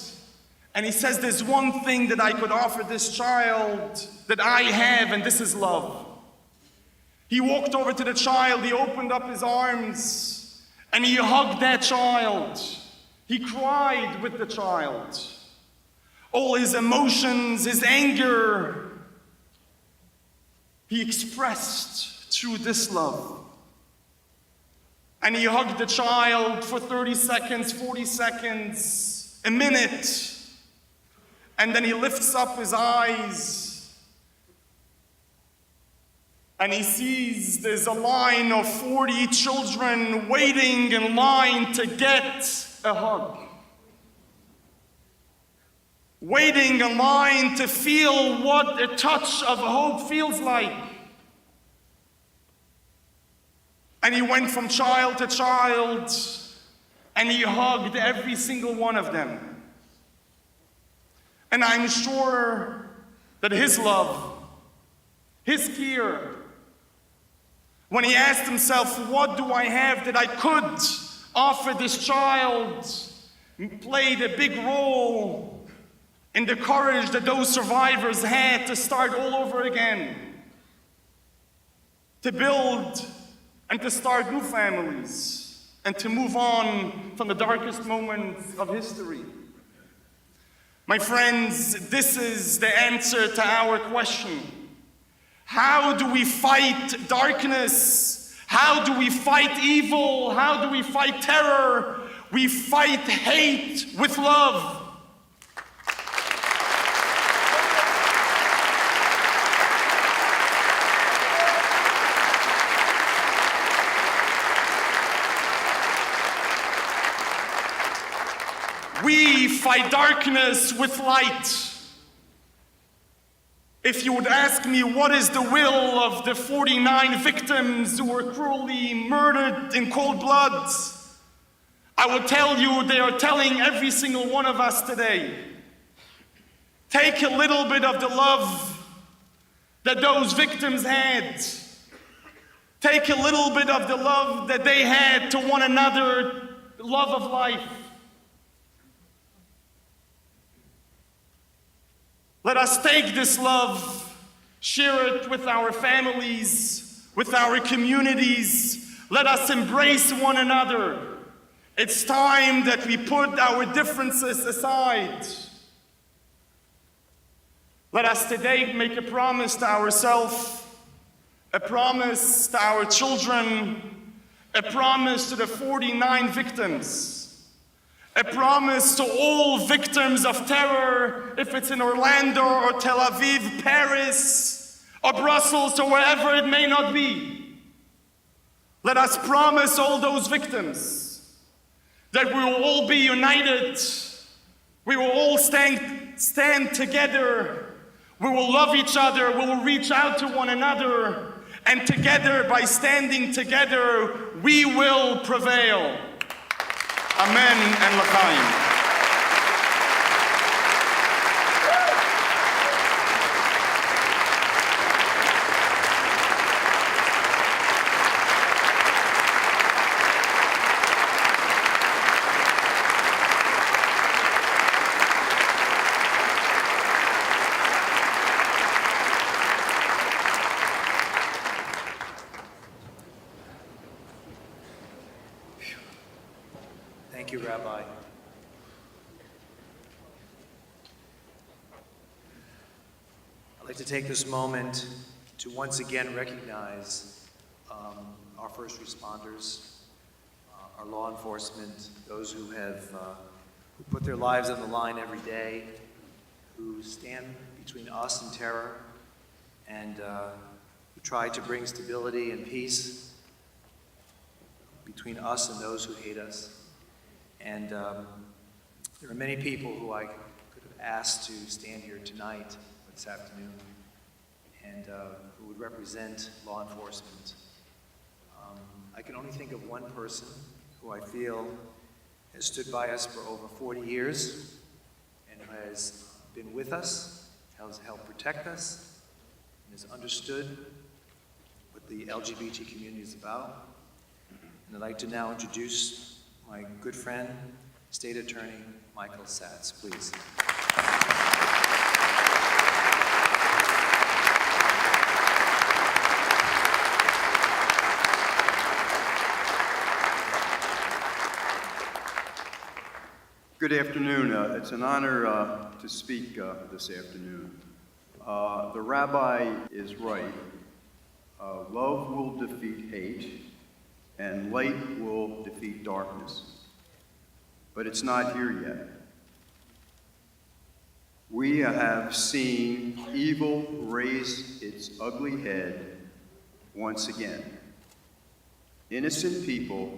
And he says, there's one thing that I could offer this child that I have, and this is love. He walked over to the child, he opened up his arms, and he hugged that child. He cried with the child. All his emotions, his anger, he expressed through this love. And he hugged the child for 30 seconds, 40 seconds, a minute. And then he lifts up his eyes and he sees there's a line of 40 children waiting in line to get a hug. Waiting in line to feel what a touch of hope feels like. And he went from child to child and he hugged every single one of them. And I'm sure that his love, his care, when he asked himself, what do I have that I could offer this child, played a big role in the courage that those survivors had to start all over again, to build and to start new families, and to move on from the darkest moments of history. My friends, this is the answer to our question. How do we fight darkness? How do we fight evil? How do we fight terror? We fight hate with love. We fight darkness with light. If you would ask me what is the will of the 49 victims who were cruelly murdered in cold blood, I would tell you they are telling every single one of us today. Take a little bit of the love that those victims had. Take a little bit of the love that they had to one another, the love of life. Let us take this love, share it with our families, with our communities. Let us embrace one another. It's time that we put our differences aside. Let us today make a promise to ourselves, a promise to our children, a promise to the 49 victims. A promise to all victims of terror, if it's in Orlando or Tel Aviv, Paris, or Brussels, or wherever it may not be. Let us promise all those victims that we will all be united, we will all stand together, we will love each other, we will reach out to one another, and together, by standing together, we will prevail. Amen and l'chaim. Thank you, Rabbi. I'd like to take this moment to once again recognize our first responders, our law enforcement, those who who put their lives on the line every day, who stand between us and terror, and who try to bring stability and peace between us and those who hate us. And there are many people who I could have asked to stand here tonight, or this afternoon, and who would represent law enforcement. I can only think of one person who I feel has stood by us for over 40 years and who has been with us, has helped protect us, and has understood what the LGBT community is about. And I'd like to now introduce my good friend, State Attorney Michael Satz, please. Good afternoon. It's an honor to speak this afternoon. The rabbi is right. Love will defeat hate, and light will defeat darkness. But it's not here yet. We have seen evil raise its ugly head once again. Innocent people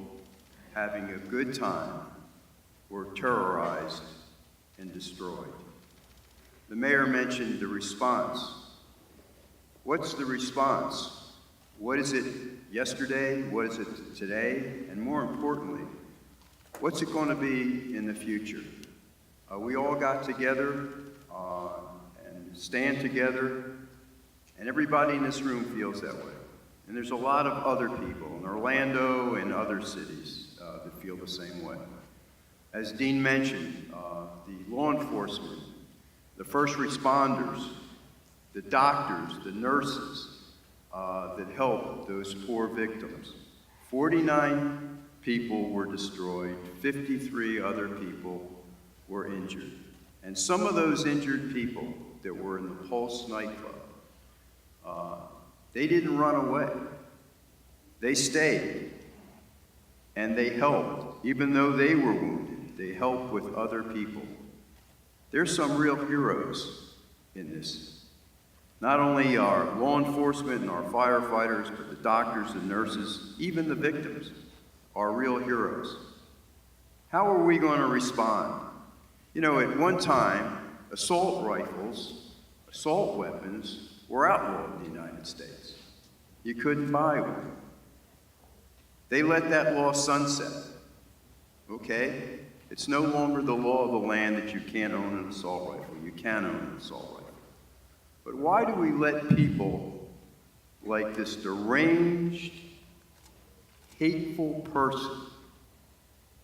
having a good time were terrorized and destroyed. The mayor mentioned the response. What's the response? What is it yesterday? What is it today? And more importantly, what's it going to be in the future? We all got together and stand together, and everybody in this room feels that way. And there's a lot of other people in Orlando and other cities that feel the same way. As Dean mentioned, the law enforcement, the first responders, the doctors, the nurses that helped those poor victims. 49 people were destroyed, 53 other people were injured. And some of those injured people that were in the Pulse nightclub They didn't run away. They stayed. And they helped. Even though they were wounded, they helped with other people. There's some real heroes in this. Not only our law enforcement and our firefighters, but the doctors and nurses, even the victims, are real heroes. How are we going to respond? You know, at one time, assault rifles, assault weapons, were outlawed in the United States. You couldn't buy one. They let that law sunset. Okay? It's no longer the law of the land that you can't own an assault rifle. You can own an assault rifle. But why do we let people like this deranged, hateful person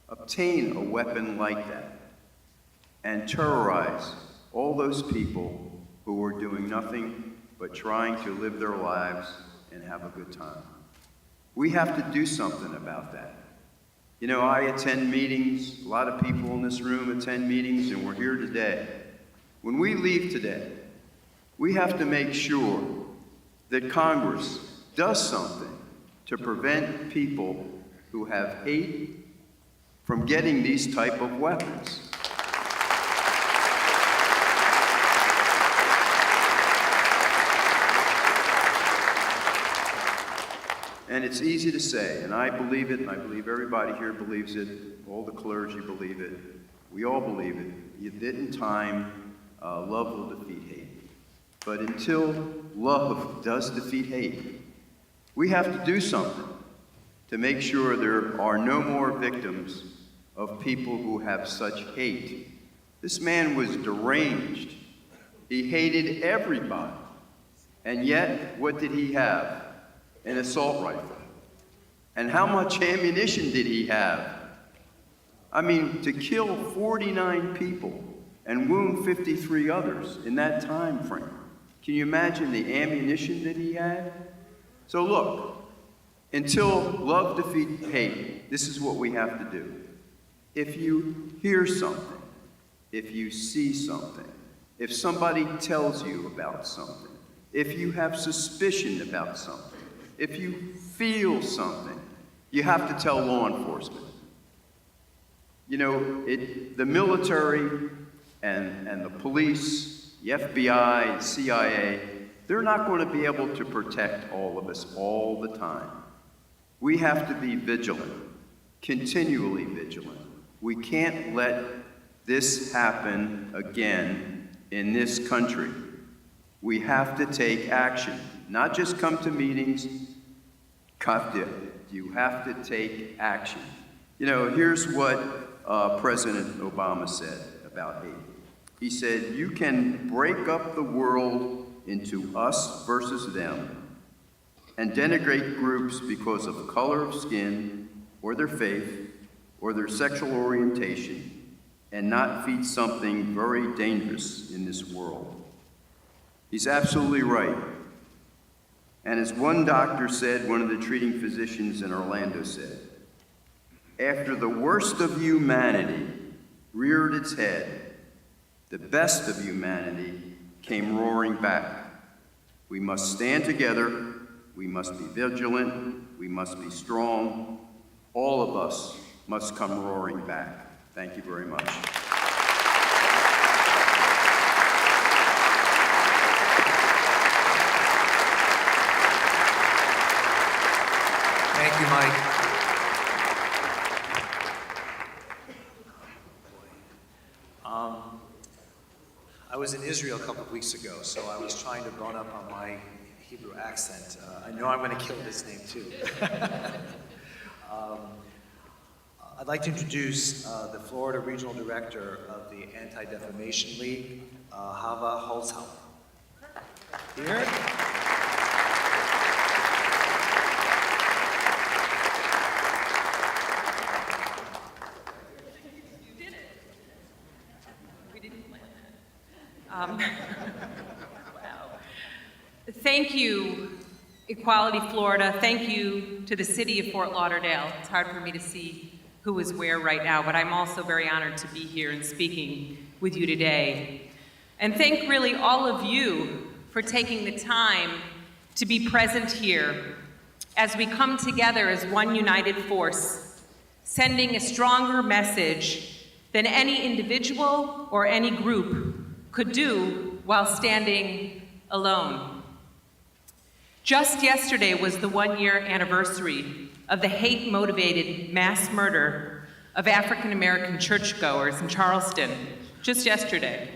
obtain a weapon like that and terrorize all those people who were doing nothing but trying to live their lives and have a good time? We have to do something about that. You know, I attend meetings, a lot of people in this room attend meetings, and we're here today. When we leave today, we have to make sure that Congress does something to prevent people who have hate from getting these type of weapons. And it's easy to say, and I believe it, and I believe everybody here believes it, all the clergy believe it, we all believe it, that in time, love will defeat hate. But until love does defeat hate, we have to do something to make sure there are no more victims of people who have such hate. This man was deranged. He hated everybody. And yet, what did he have? An assault rifle. And how much ammunition did he have? I mean, to kill 49 people and wound 53 others in that time frame. Can you imagine the ammunition that he had? So look, until love defeats hate, this is what we have to do. If you hear something, if you see something, if somebody tells you about something, if you have suspicion about something, if you feel something, you have to tell law enforcement. You know, the military and the police, the FBI, the CIA, they're not going to be able to protect all of us all the time. We have to be vigilant, continually vigilant. We can't let this happen again in this country. We have to take action, not just come to meetings. You have to take action. You know, here's what President Obama said about hate. He said, you can break up the world into us versus them and denigrate groups because of color of skin or their faith or their sexual orientation and not feed something very dangerous in this world. He's absolutely right. And as one doctor said, one of the treating physicians in Orlando said, after the worst of humanity reared its head, the best of humanity came roaring back. We must stand together, we must be vigilant, we must be strong. All of us must come roaring back. Thank you very much. Thank you, Mike. I was in Israel a couple of weeks ago, so I was trying to bone up on my Hebrew accent. I know I'm going to kill this name too. I'd like to introduce the Florida Regional Director of the Anti-Defamation League, Hava Holzhauer. Here. Wow. Thank you, Equality Florida. Thank you to the City of Fort Lauderdale. It's hard for me to see who is where right now, but I'm also very honored to be here and speaking with you today. And thank really all of you for taking the time to be present here as we come together as one united force, sending a stronger message than any individual or any group could do while standing alone. Just yesterday was the one-year anniversary of the hate-motivated mass murder of African-American churchgoers in Charleston, just yesterday.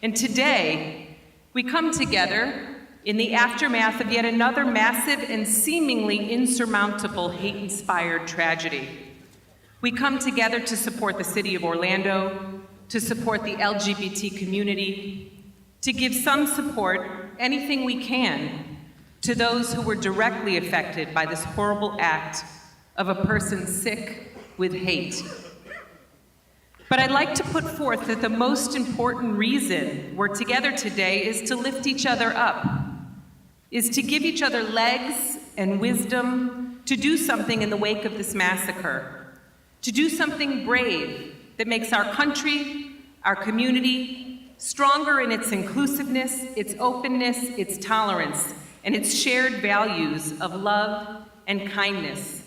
And today, we come together in the aftermath of yet another massive and seemingly insurmountable hate-inspired tragedy. We come together to support the City of Orlando, to support the LGBT community, to give some support, anything we can, to those who were directly affected by this horrible act of a person sick with hate. But I'd like to put forth that the most important reason we're together today is to lift each other up, is to give each other legs and wisdom to do something in the wake of this massacre, to do something brave that makes our country, our community, stronger in its inclusiveness, its openness, its tolerance, and its shared values of love and kindness.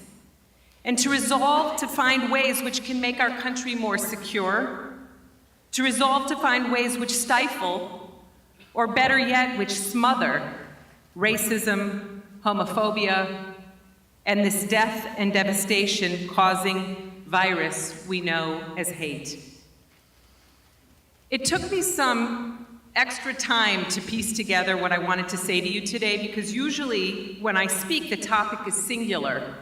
And to resolve to find ways which can make our country more secure, to resolve to find ways which stifle, or better yet, which smother racism, homophobia, and this death and devastation causing virus we know as hate. It took me some extra time to piece together what I wanted to say to you today, because usually when I speak, the topic is singular,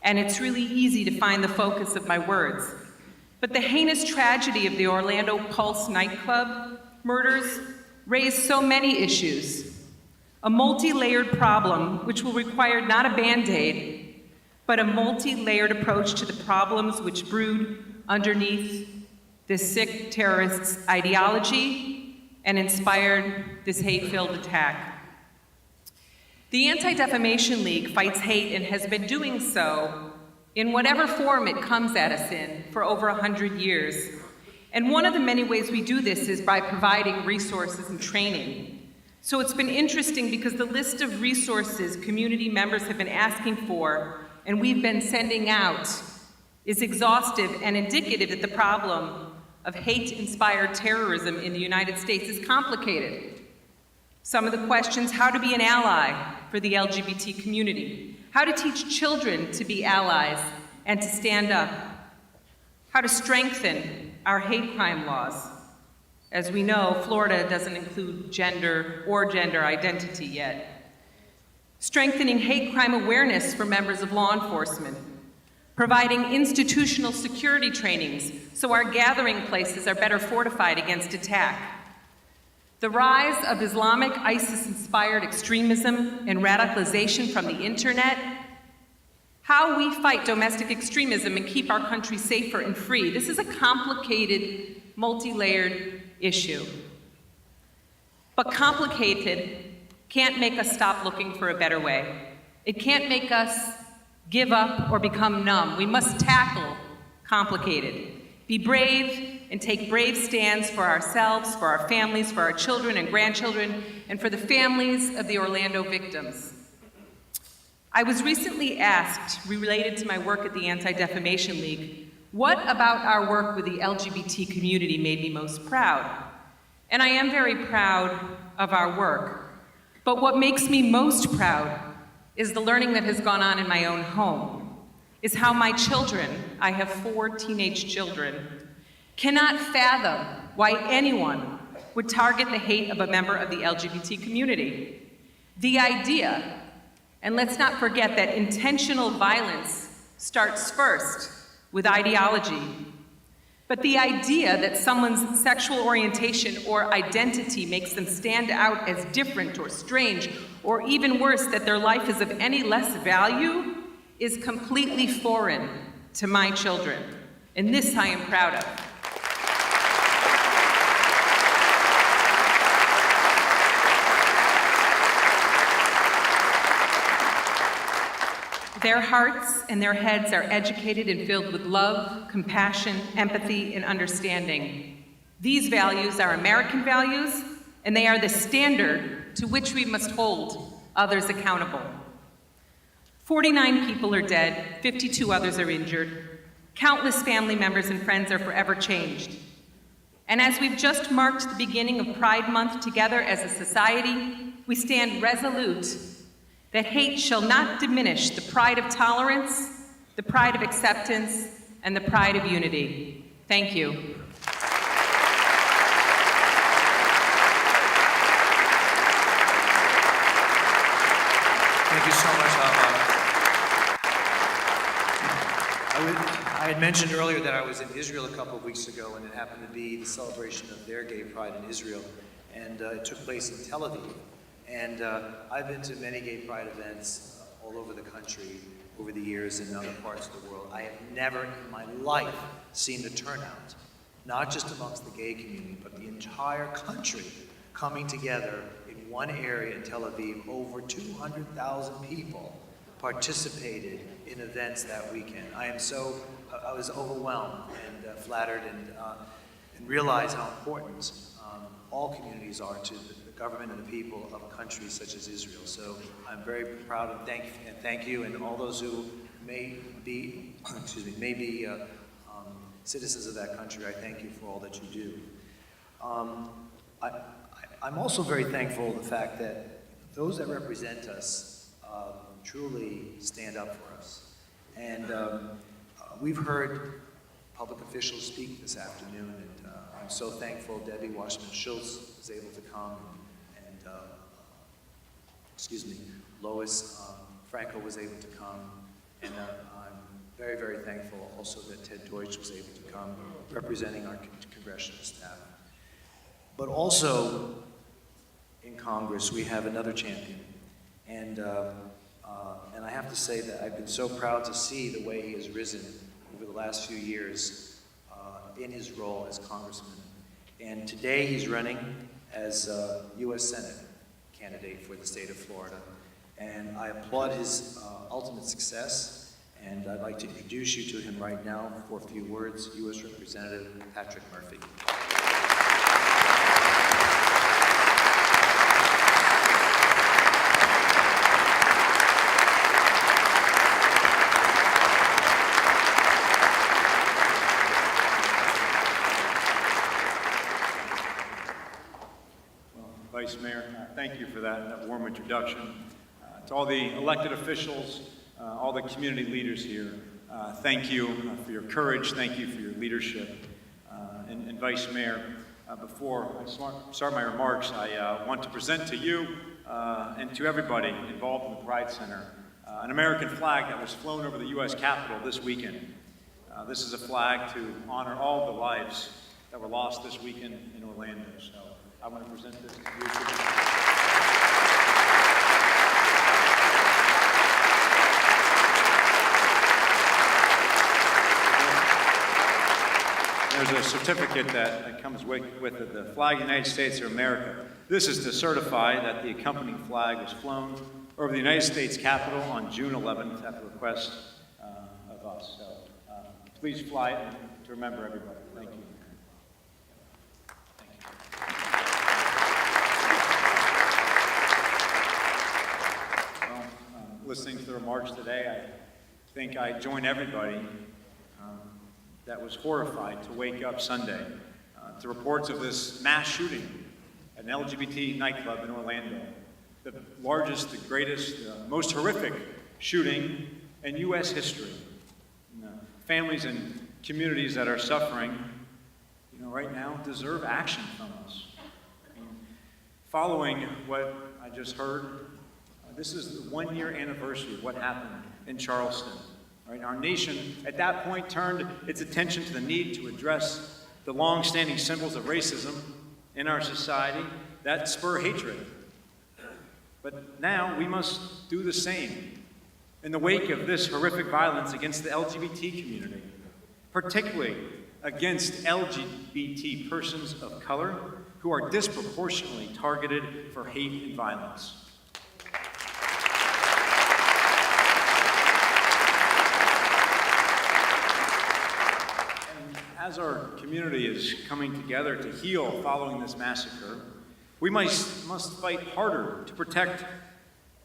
and it's really easy to find the focus of my words. But the heinous tragedy of the Orlando Pulse nightclub murders raised so many issues. A multi-layered problem which will require not a Band-Aid, but a multi-layered approach to the problems which brewed underneath this sick terrorist's ideology and inspired this hate-filled attack. The Anti-Defamation League fights hate and has been doing so in whatever form it comes at us in for over 100 years. And one of the many ways we do this is by providing resources and training. So it's been interesting because the list of resources community members have been asking for and we've been sending out is exhaustive and indicative that the problem of hate-inspired terrorism in the United States is complicated. Some of the questions: how to be an ally for the LGBT community, how to teach children to be allies and to stand up, how to strengthen our hate crime laws. As we know, Florida doesn't include gender or gender identity yet. Strengthening hate crime awareness for members of law enforcement, providing institutional security trainings so our gathering places are better fortified against attack. The rise of Islamic ISIS-inspired extremism and radicalization from the internet, how we fight domestic extremism and keep our country safer and free. This is a complicated, multi-layered issue. But complicated can't make us stop looking for a better way. It can't make us give up or become numb. We must tackle complicated. Be brave and take brave stands for ourselves, for our families, for our children and grandchildren, and for the families of the Orlando victims. I was recently asked, related to my work at the Anti-Defamation League, what about our work with the LGBT community made me most proud? And I am very proud of our work. But what makes me most proud is the learning that has gone on in my own home, is how my children, I have 4 teenage children, cannot fathom why anyone would target the hate of a member of the LGBT community. The idea, and let's not forget that intentional violence starts first with ideology, but the idea that someone's sexual orientation or identity makes them stand out as different or strange, or even worse, that their life is of any less value, is completely foreign to my children. And this I am proud of. Their hearts and their heads are educated and filled with love, compassion, empathy, and understanding. These values are American values, and they are the standard to which we must hold others accountable. 49 people are dead, 52 others are injured. Countless family members and friends are forever changed. And as we've just marked the beginning of Pride Month together as a society, we stand resolute that hate shall not diminish the pride of tolerance, the pride of acceptance, and the pride of unity. Thank you. Thank you so much, I had mentioned earlier that I was in Israel a couple of weeks ago, and it happened to be the celebration of their gay pride in Israel, and it took place in Tel Aviv. And I've been to many gay pride events all over the country over the years in other parts of the world. I have never in my life seen the turnout, not just amongst the gay community, but the entire country coming together in one area in Tel Aviv. Over 200,000 people participated in events that weekend. I was overwhelmed and flattered and realized how important all communities are to the government and the people of a country such as Israel. So I'm very proud and thank you, and all those who may be, citizens of that country. I thank you for all that you do. I'm also very thankful for the fact that those that represent us truly stand up for us. And we've heard public officials speak this afternoon, and I'm so thankful Debbie Washman-Schultz was able to come, and Lois Franco was able to come, and I'm very, very thankful also that Ted Deutsch was able to come, representing our congressional staff. But also, in Congress, we have another champion, and I have to say that I've been so proud to see the way he has risen over the last few years in his role as congressman. And today he's running as U.S. Senate candidate for the state of Florida. And I applaud his ultimate success, and I'd like to introduce you to him right now for a few words, U.S. Representative Patrick Murphy. Vice Mayor, thank you for that warm introduction. To all the elected officials, all the community leaders here, thank you for your courage, thank you for your leadership. And Vice Mayor, before I start my remarks, I want to present to you and to everybody involved in the Pride Center an American flag that was flown over the U.S. Capitol this weekend. This is a flag to honor all the lives that were lost this weekend in Orlando. So I want to present this to you. There's a certificate that comes with it, the flag of the United States of America. This is to certify that the accompanying flag was flown over the United States Capitol on June 11th at the request of us. So please fly it to remember everybody. Thank you. Listening to the remarks today, I think I join everybody that was horrified to wake up Sunday to reports of this mass shooting at an LGBT nightclub in Orlando. The largest, the greatest, most horrific shooting in U.S. history. Families and communities that are suffering, right now deserve action from us. Following what I just heard, this is the one-year anniversary of what happened in Charleston. Right? Our nation, at that point, turned its attention to the need to address the long-standing symbols of racism in our society that spur hatred. But now we must do the same in the wake of this horrific violence against the LGBT community, particularly against LGBT persons of color who are disproportionately targeted for hate and violence. As our community is coming together to heal following this massacre, we must fight harder to protect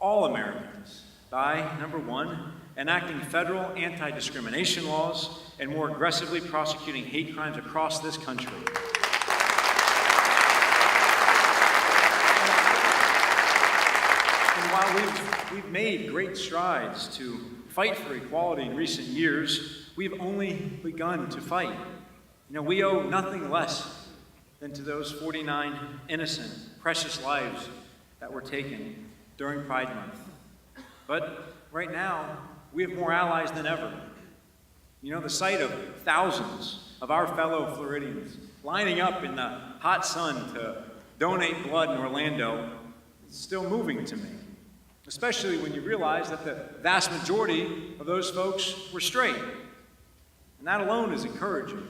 all Americans by, number one, enacting federal anti-discrimination laws and more aggressively prosecuting hate crimes across this country. And while we've made great strides to fight for equality in recent years, we've only begun to fight. We owe nothing less than to those 49 innocent, precious lives that were taken during Pride Month. But right now, we have more allies than ever. The sight of thousands of our fellow Floridians lining up in the hot sun to donate blood in Orlando is still moving to me, especially when you realize that the vast majority of those folks were straight. And that alone is encouraging.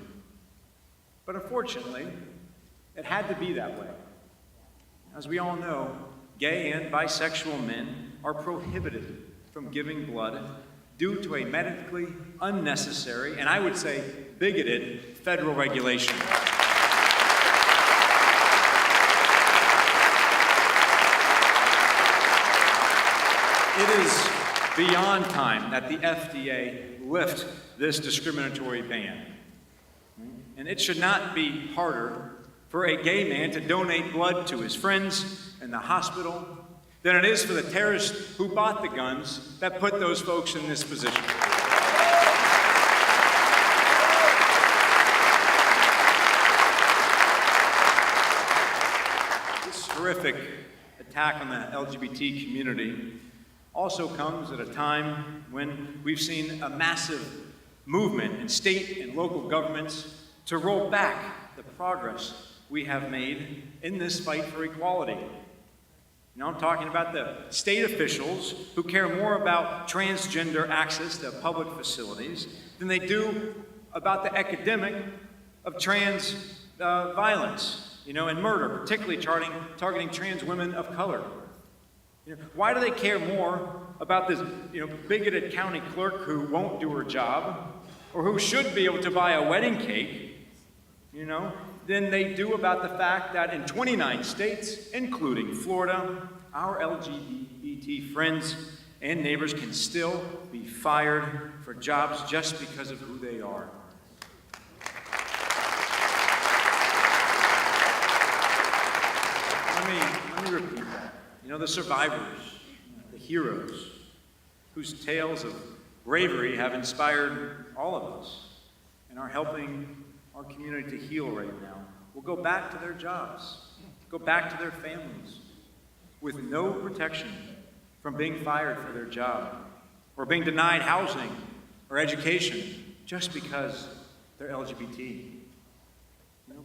But unfortunately, it had to be that way. As we all know, gay and bisexual men are prohibited from giving blood due to a medically unnecessary, and I would say bigoted, federal regulation. It is beyond time that the FDA lift this discriminatory ban. And it should not be harder for a gay man to donate blood to his friends in the hospital than it is for the terrorists who bought the guns that put those folks in this position. This horrific attack on the LGBT community also comes at a time when we've seen a massive movement in state and local governments to roll back the progress we have made in this fight for equality. I'm talking about the state officials who care more about transgender access to public facilities than they do about the epidemic of trans violence, and murder, particularly targeting trans women of color. Why do they care more about this, bigoted county clerk who won't do her job, or who should be able to buy a wedding cake, than they do about the fact that in 29 states, including Florida, our LGBT friends and neighbors can still be fired for jobs just because of who they are. Let me repeat that. The survivors, the heroes, whose tales of bravery have inspired all of us and are helping our community to heal right now, will go back to their jobs, go back to their families, with no protection from being fired for their job or being denied housing or education just because they're LGBT.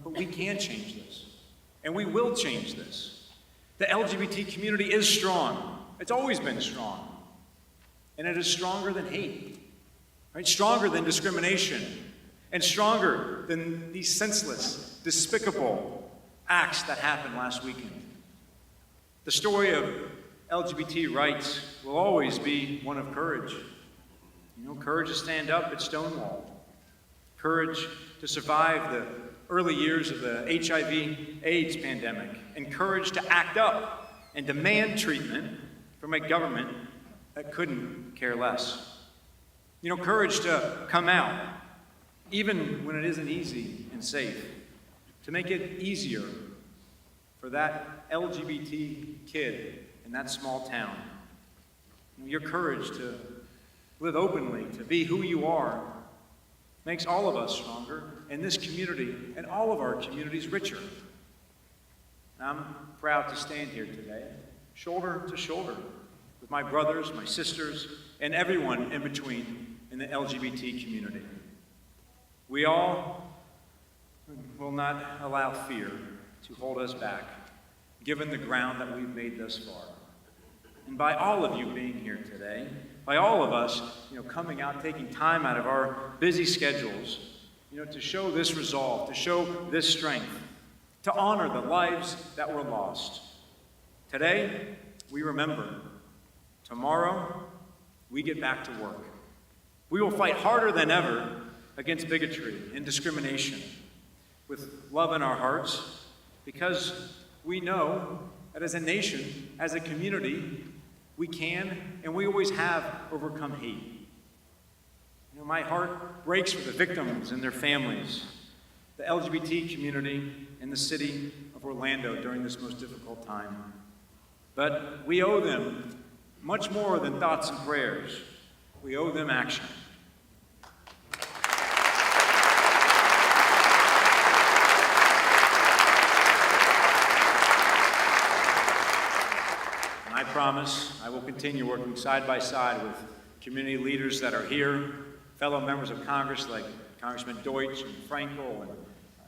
But we can change this, and we will change this. The LGBT community is strong. It's always been strong, and it is stronger than hate, right? Stronger than discrimination, and stronger than these senseless, despicable acts that happened last weekend. The story of LGBT rights will always be one of courage. Courage to stand up at Stonewall. Courage to survive the early years of the HIV/AIDS pandemic. And courage to act up and demand treatment from a government that couldn't care less. Courage to come out, even when it isn't easy and safe, to make it easier for that LGBT kid in that small town. Your courage to live openly, to be who you are, makes all of us stronger, and this community and all of our communities richer. And I'm proud to stand here today, shoulder to shoulder, with my brothers, my sisters, and everyone in between in the LGBT community. We all will not allow fear to hold us back, given the ground that we've made thus far. And by all of you being here today, by all of us, coming out, taking time out of our busy schedules, to show this resolve, to show this strength, to honor the lives that were lost. Today, we remember. Tomorrow, we get back to work. We will fight harder than ever against bigotry and discrimination, with love in our hearts, because we know that as a nation, as a community, we can and we always have overcome hate. You know, my heart breaks for the victims and their families, the LGBT community, and the city of Orlando during this most difficult time. But we owe them much more than thoughts and prayers. We owe them action. And I promise I will continue working side by side with community leaders that are here, fellow members of Congress like Congressman Deutsch and Frankel and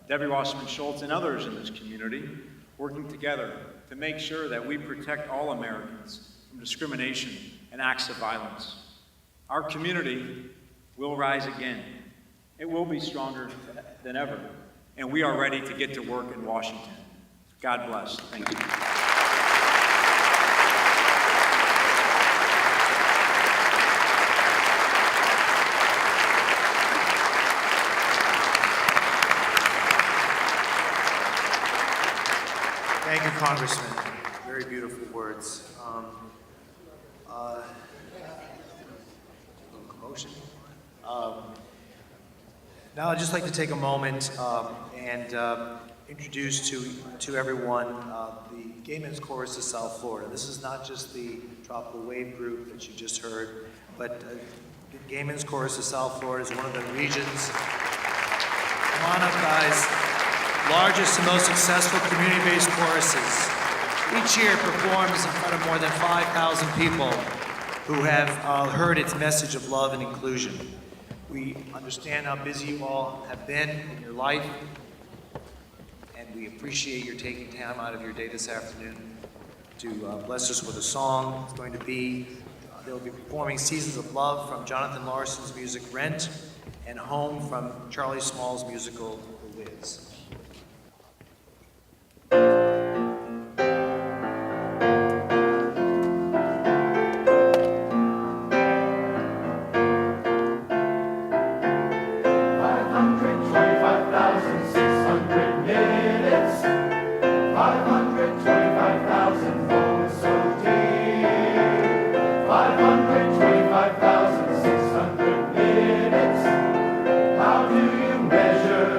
Debbie Wasserman Schultz and others in this community, working together to make sure that we protect all Americans from discrimination and acts of violence. Our community will rise again. It will be stronger than ever, and we are ready to get to work in Washington. God bless. Thank you. Thank you, Congressman. Very beautiful words. A little commotion. Now I'd just like to take a moment and introduce to everyone the Gay Men's Chorus of South Florida. This is not just the Tropical Wave group that you just heard, but the Gay Men's Chorus of South Florida is one of the region's, come on up guys, largest and most successful community-based choruses. Each year it performs in front of more than 5,000 people who have heard its message of love and inclusion. We understand how busy you all have been in your life, and we appreciate your taking time out of your day this afternoon to bless us with a song. It's going to be, they'll be performing Seasons of Love from Jonathan Larson's music Rent, and Home from Charlie Small's musical The Wiz. How do you measure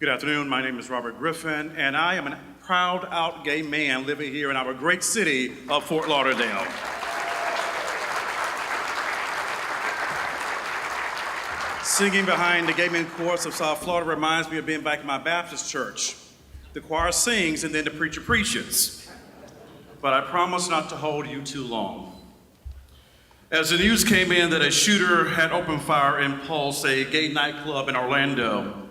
Good afternoon. My name is Robert Griffin, and I am a proud out gay man living here in our great city of Fort Lauderdale. Singing behind the gay men chorus of South Florida reminds me of being back in my Baptist church. The choir sings and then the preacher preaches. But I promise not to hold you too long. As the news came in that a shooter had opened fire in Pulse, a gay nightclub in Orlando,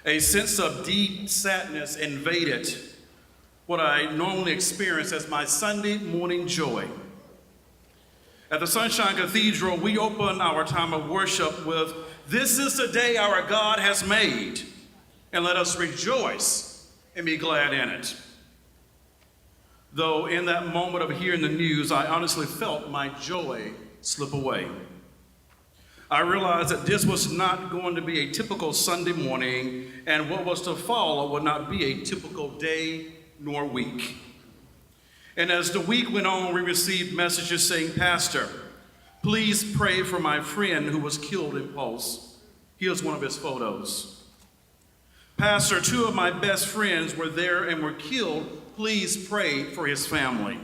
a sense of deep sadness invaded what I normally experience as my Sunday morning joy. At the Sunshine Cathedral, we open our time of worship with, "This is the day our God has made, and let us rejoice and be glad in it." Though in that moment of hearing the news, I honestly felt my joy slip away. I realized that this was not going to be a typical Sunday morning, and what was to follow would not be a typical day nor week. And as the week went on, we received messages saying, "Pastor, please pray for my friend who was killed in Pulse. Here's one of his photos. Pastor, 2 of my best friends were there and were killed. Please pray for his family."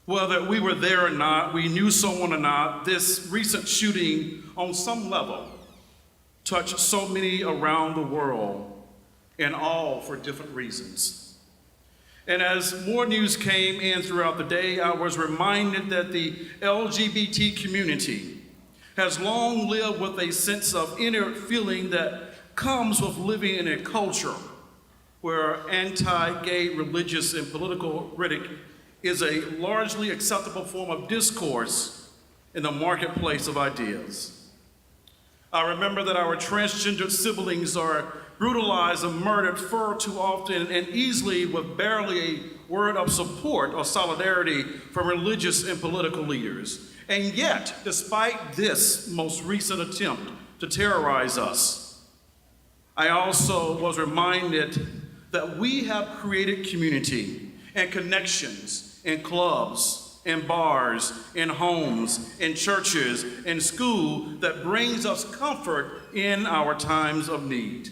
Whether we were there or not, we knew someone or not, this recent shooting on some level touched so many around the world, and all for different reasons. And as more news came in throughout the day, I was reminded that the LGBT community has long lived with a sense of inner feeling that comes with living in a culture where anti-gay religious and political rhetoric is a largely acceptable form of discourse in the marketplace of ideas. I remember that our transgendered siblings are brutalized and murdered far too often and easily with barely a word of support or solidarity from religious and political leaders. And yet, despite this most recent attempt to terrorize us, I also was reminded that we have created community and connections in clubs, in bars, in homes, in churches, in school that brings us comfort in our times of need.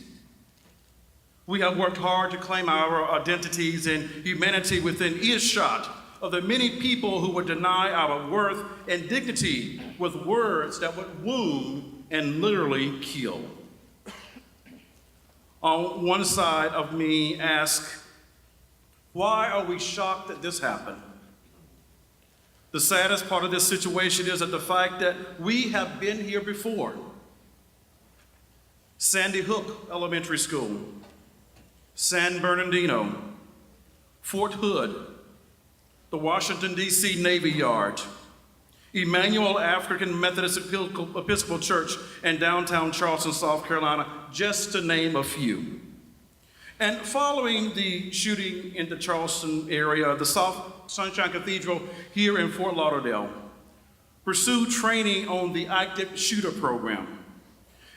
We have worked hard to claim our identities and humanity within earshot of the many people who would deny our worth and dignity with words that would wound and literally kill. On one side of me asks, why are we shocked that this happened? The saddest part of this situation is that the fact that we have been here before. Sandy Hook Elementary School, San Bernardino, Fort Hood, the Washington, D.C. Navy Yard, Emmanuel African Methodist Episcopal Church in downtown Charleston, South Carolina, just to name a few. And following the shooting in the Charleston area, the South Sunshine Cathedral here in Fort Lauderdale pursued training on the active shooter program.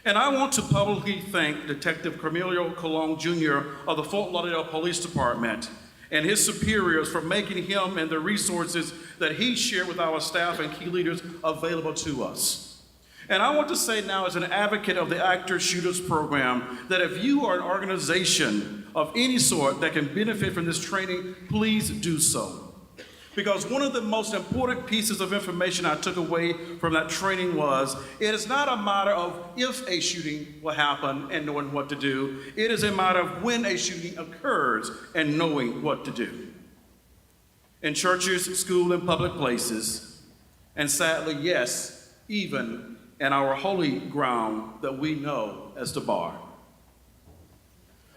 And I want to publicly thank Detective Cornelio Colon Jr. of the Fort Lauderdale Police Department and his superiors for making him and the resources that he shared with our staff and key leaders available to us. And I want to say now, as an advocate of the Active Shooters Program, that if you are an organization of any sort that can benefit from this training, please do so. Because one of the most important pieces of information I took away from that training was, it is not a matter of if a shooting will happen and knowing what to do. It is a matter of when a shooting occurs and knowing what to do. In churches, school, and public places, and sadly, yes, even in our holy ground that we know as the bar.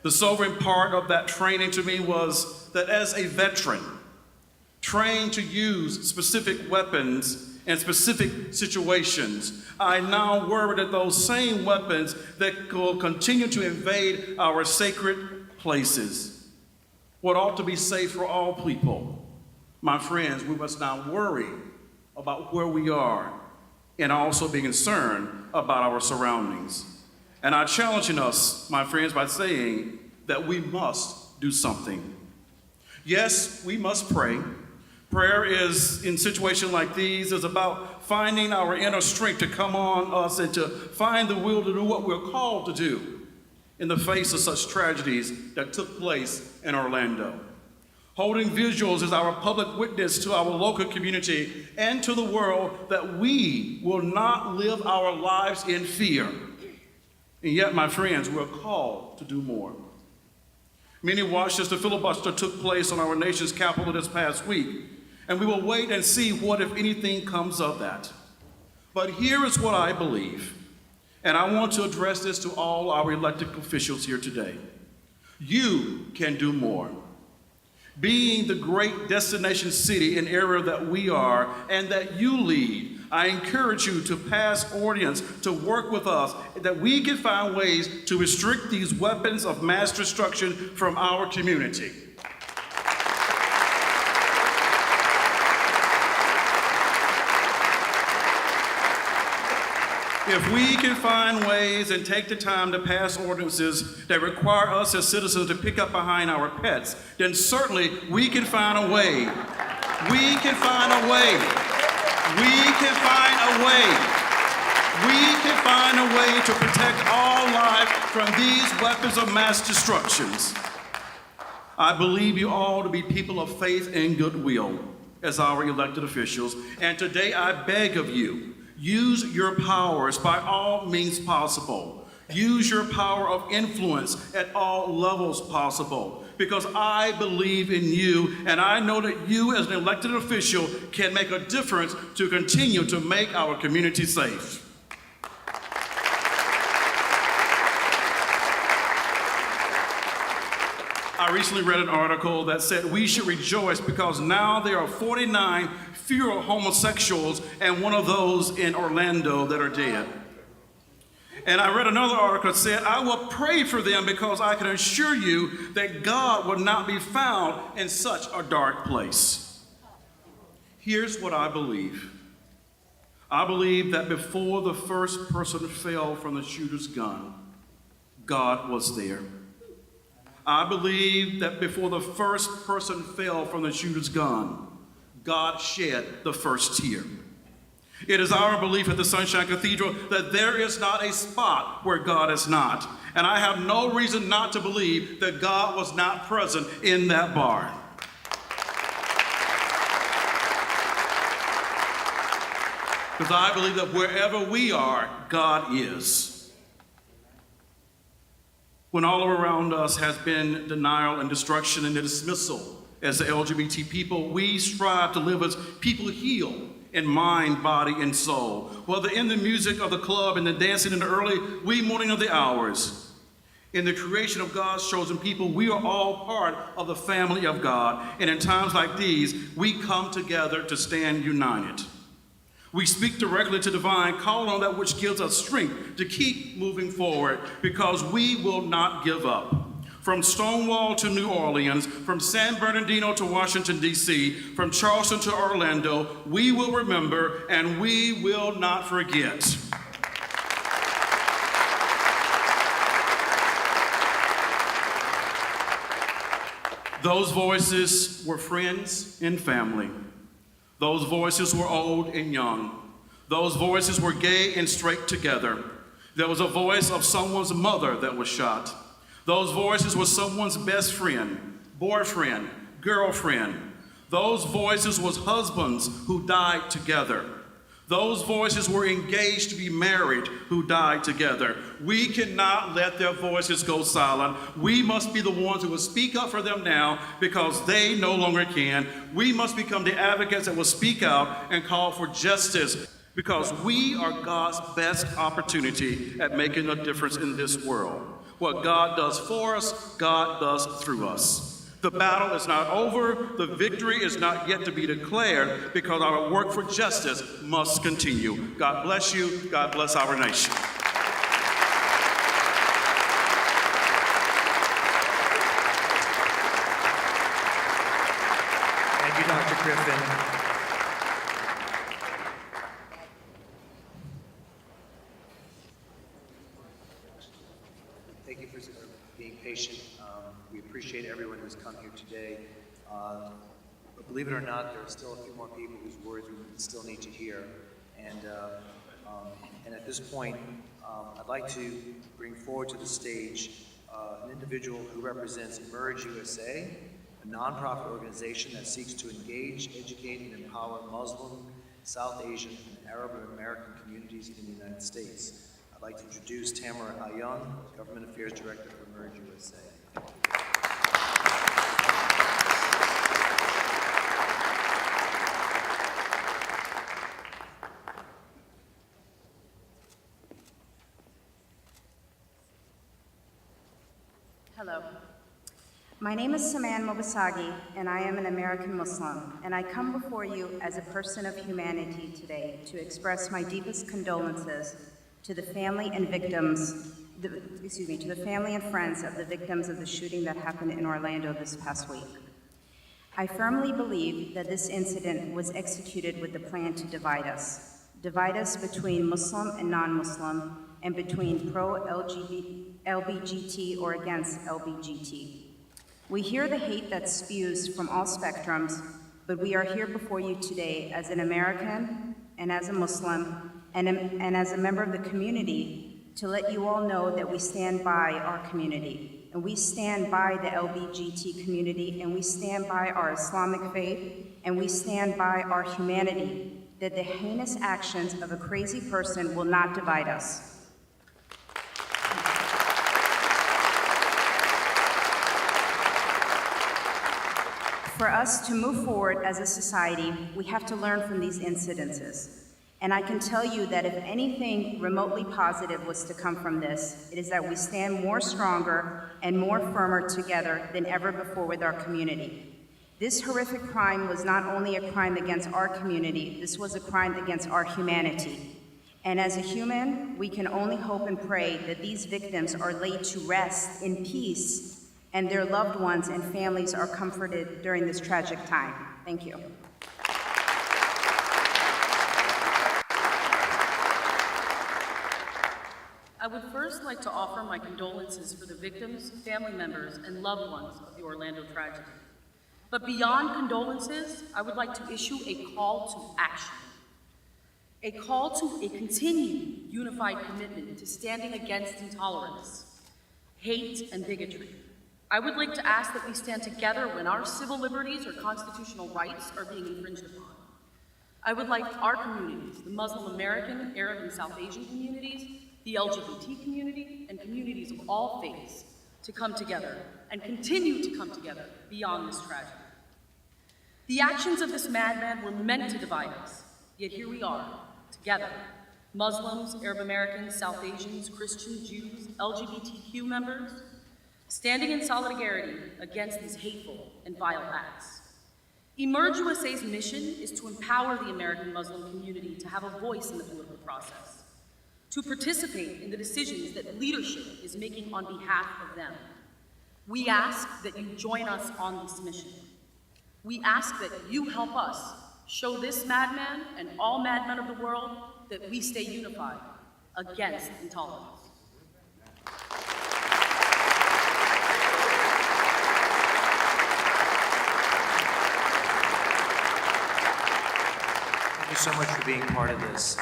The sobering part of that training to me was that as a veteran, trained to use specific weapons in specific situations, I now worry that those same weapons that will continue to invade our sacred places, what ought to be safe for all people. My friends, we must now worry about where we are and also be concerned about our surroundings. And I'm challenging us, my friends, by saying that we must do something. Yes, we must pray. Prayer is, in situations like these, is about finding our inner strength to come on us and to find the will to do what we're called to do in the face of such tragedies that took place in Orlando. Holding visuals is our public witness to our local community and to the world that we will not live our lives in fear. And yet, my friends, we're called to do more. Many watched as the filibuster took place on our nation's capital this past week, and we will wait and see what, if anything, comes of that. But here is what I believe, and I want to address this to all our elected officials here today. You can do more. Being the great destination city and area that we are and that you lead, I encourage you to pass ordinance to work with us that we can find ways to restrict these weapons of mass destruction from our community. If we can find ways and take the time to pass ordinances that require us as citizens to pick up behind our pets, then certainly we can find a way. We can find a way. We can find a way. We can find a way to protect all lives from these weapons of mass destructions. I believe you all to be people of faith and goodwill as our elected officials, and today I beg of you, use your powers by all means possible. Use your power of influence at all levels possible, because I believe in you, and I know that you as an elected official can make a difference to continue to make our community safe. I recently read an article that said we should rejoice because now there are 49 fewer homosexuals and one of those in Orlando that are dead. And I read another article that said, I will pray for them because I can assure you that God will not be found in such a dark place. Here's what I believe. I believe that before the first person fell from the shooter's gun, God was there. I believe that before the first person fell from the shooter's gun, God shed the first tear. It is our belief at the Sunshine Cathedral that there is not a spot where God is not. And I have no reason not to believe that God was not present in that bar. Because I believe that wherever we are, God is. When all around us has been denial and destruction and the dismissal as the LGBT people, we strive to live as people healed in mind, body, and soul. Whether in the music of the club and the dancing in the early wee morning of the hours, in the creation of God's chosen people, we are all part of the family of God. And in times like these, we come together to stand united. We speak directly to divine, call on that which gives us strength to keep moving forward because we will not give up. From Stonewall to New Orleans, from San Bernardino to Washington, D.C., from Charleston to Orlando, we will remember and we will not forget. Those voices were friends and family. Those voices were old and young. Those voices were gay and straight together. There was a voice of someone's mother that was shot. Those voices were someone's best friend, boyfriend, girlfriend. Those voices was husbands who died together. Those voices were engaged to be married who died together. We cannot let their voices go silent. We must be the ones who will speak up for them now because they no longer can. We must become the advocates that will speak out and call for justice because we are God's best opportunity at making a difference in this world. What God does for us, God does through us. The battle is not over. The victory is not yet to be declared because our work for justice must continue. God bless you. God bless our nation. Thank you, Dr. Griffin. Thank you for being patient. We appreciate everyone who's come here today. But believe it or not, there are still a few more people whose words we still need to hear. And at this point, I'd like to bring forward to the stage an individual who represents Emerge USA, a nonprofit organization that seeks to engage, educate, and empower Muslim, South Asian, and Arab American communities in the United States. I'd like to introduce Tamara Ayung, Government Affairs Director for Emerge USA. Hello. My name is Saman Mobasagi, and I am an American Muslim, and I come before you as a person of humanity today to express my deepest condolences to the family and victims, to the family and friends of the victims of the shooting that happened in Orlando this past week. I firmly believe that this incident was executed with the plan to divide us between Muslim and non-Muslim, and between pro-LBGT or against LBGT. We hear the hate that spews from all spectrums, but we are here before you today as an American and as a Muslim and as a member of the community to let you all know that we stand by our community, and we stand by the LBGT community, and we stand by our Islamic faith, and we stand by our humanity, that the heinous actions of a crazy person will not divide us. For us to move forward as a society, we have to learn from these incidences. And I can tell you that if anything remotely positive was to come from this, it is that we stand more stronger and more firmer together than ever before with our community. This horrific crime was not only a crime against our community, this was a crime against our humanity. And as a human, we can only hope and pray that these victims are laid to rest in peace and their loved ones and families are comforted during this tragic time. Thank you. I would first like to offer my condolences for the victims, family members, and loved ones of the Orlando tragedy. But beyond condolences, I would like to issue a call to action. A call to a continued unified commitment to standing against intolerance, hate, and bigotry. I would like to ask that we stand together when our civil liberties or constitutional rights are being infringed upon. I would like our communities, the Muslim American, Arab, and South Asian communities, the LGBT community, and communities of all faiths to come together and continue to come together beyond this tragedy. The actions of this madman were meant to divide us, yet here we are, together. Muslims, Arab Americans, South Asians, Christians, Jews, LGBTQ members, standing in solidarity against these hateful and vile acts. Emerge USA's mission is to empower the American Muslim community to have a voice in the political process, to participate in the decisions that leadership is making on behalf of them. We ask that you join us on this mission. We ask that you help us show this madman and all madmen of the world that we stay unified against intolerance. Thank you so much for being part of this.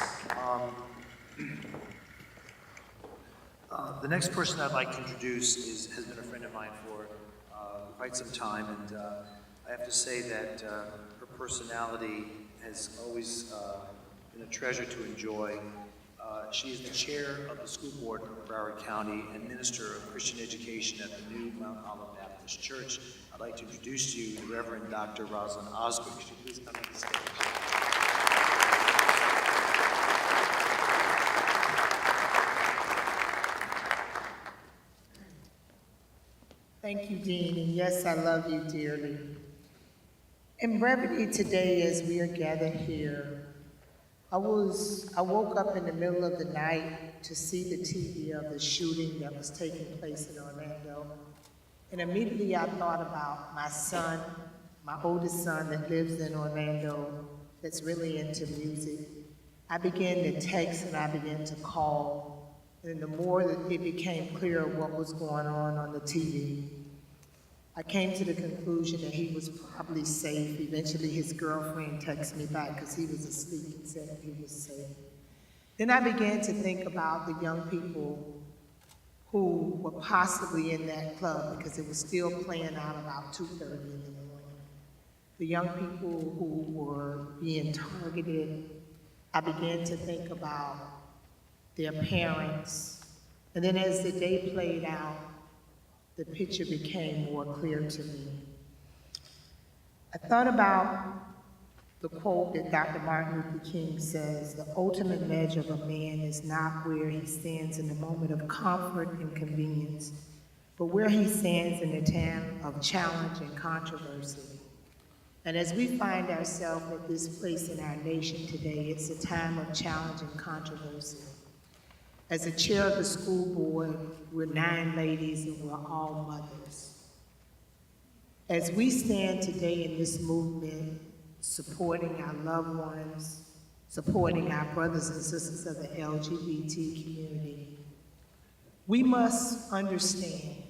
The next person I'd like to introduce has been a friend of mine for quite some time, and I have to say that her personality has always been a treasure to enjoy. She is the chair of the school board of Broward County and minister of Christian education at the new Mount Olive Baptist Church. I'd like to introduce to you the Reverend Dr. Rosalind Osgood. Could you please come to the stage? Thank you, Dean, and yes, I love you dearly. In brevity today, as we are gathered here, I woke up in the middle of the night to see the TV of the shooting that was taking place in Orlando, and immediately I thought about my son, my oldest son that lives in Orlando, that's really into music. I began to text and I began to call, and the more that it became clear what was going on the TV, I came to the conclusion that he was probably safe. Eventually his girlfriend texted me back because he was asleep and said he was safe. Then I began to think about the young people who were possibly in that club because it was still playing out about 2:30 in the morning. The young people who were being targeted, I began to think about their parents. And then as the day played out, the picture became more clear to me. I thought about the quote that Dr. Martin Luther King says, "The ultimate measure of a man is not where he stands in the moment of comfort and convenience, but where he stands in the time of challenge and controversy." And as we find ourselves at this place in our nation today, it's a time of challenge and controversy. As the chair of the school board, we're 9 ladies and we're all mothers. As we stand today in this movement, supporting our loved ones, supporting our brothers and sisters of the LGBT community, we must understand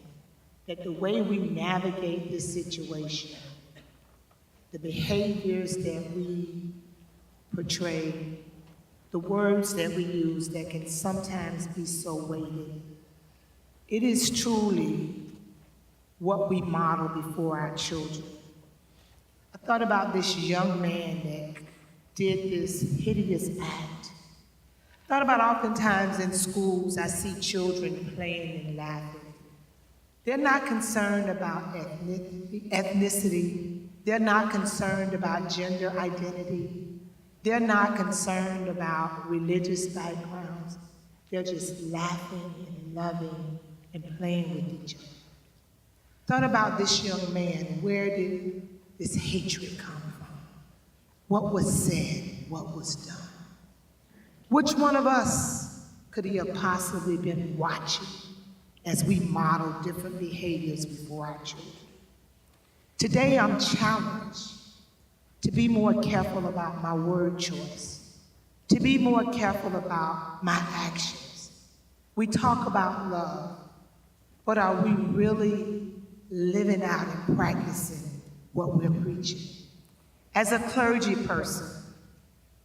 that the way we navigate this situation, the behaviors that we portray, the words that we use that can sometimes be so weighted, it is truly what we model before our children. I thought about this young man that did this hideous act. I thought about oftentimes in schools, I see children playing and laughing. They're not concerned about ethnicity. They're not concerned about gender identity. They're not concerned about religious backgrounds. They're just laughing and loving and playing with each other. Thought about this young man, where did this hatred come from? What was said? What was done? Which one of us could he have possibly been watching as we model different behaviors before our children? Today, I'm challenged to be more careful about my word choice, to be more careful about my actions. We talk about love, but are we really living out and practicing what we're preaching? As a clergy person,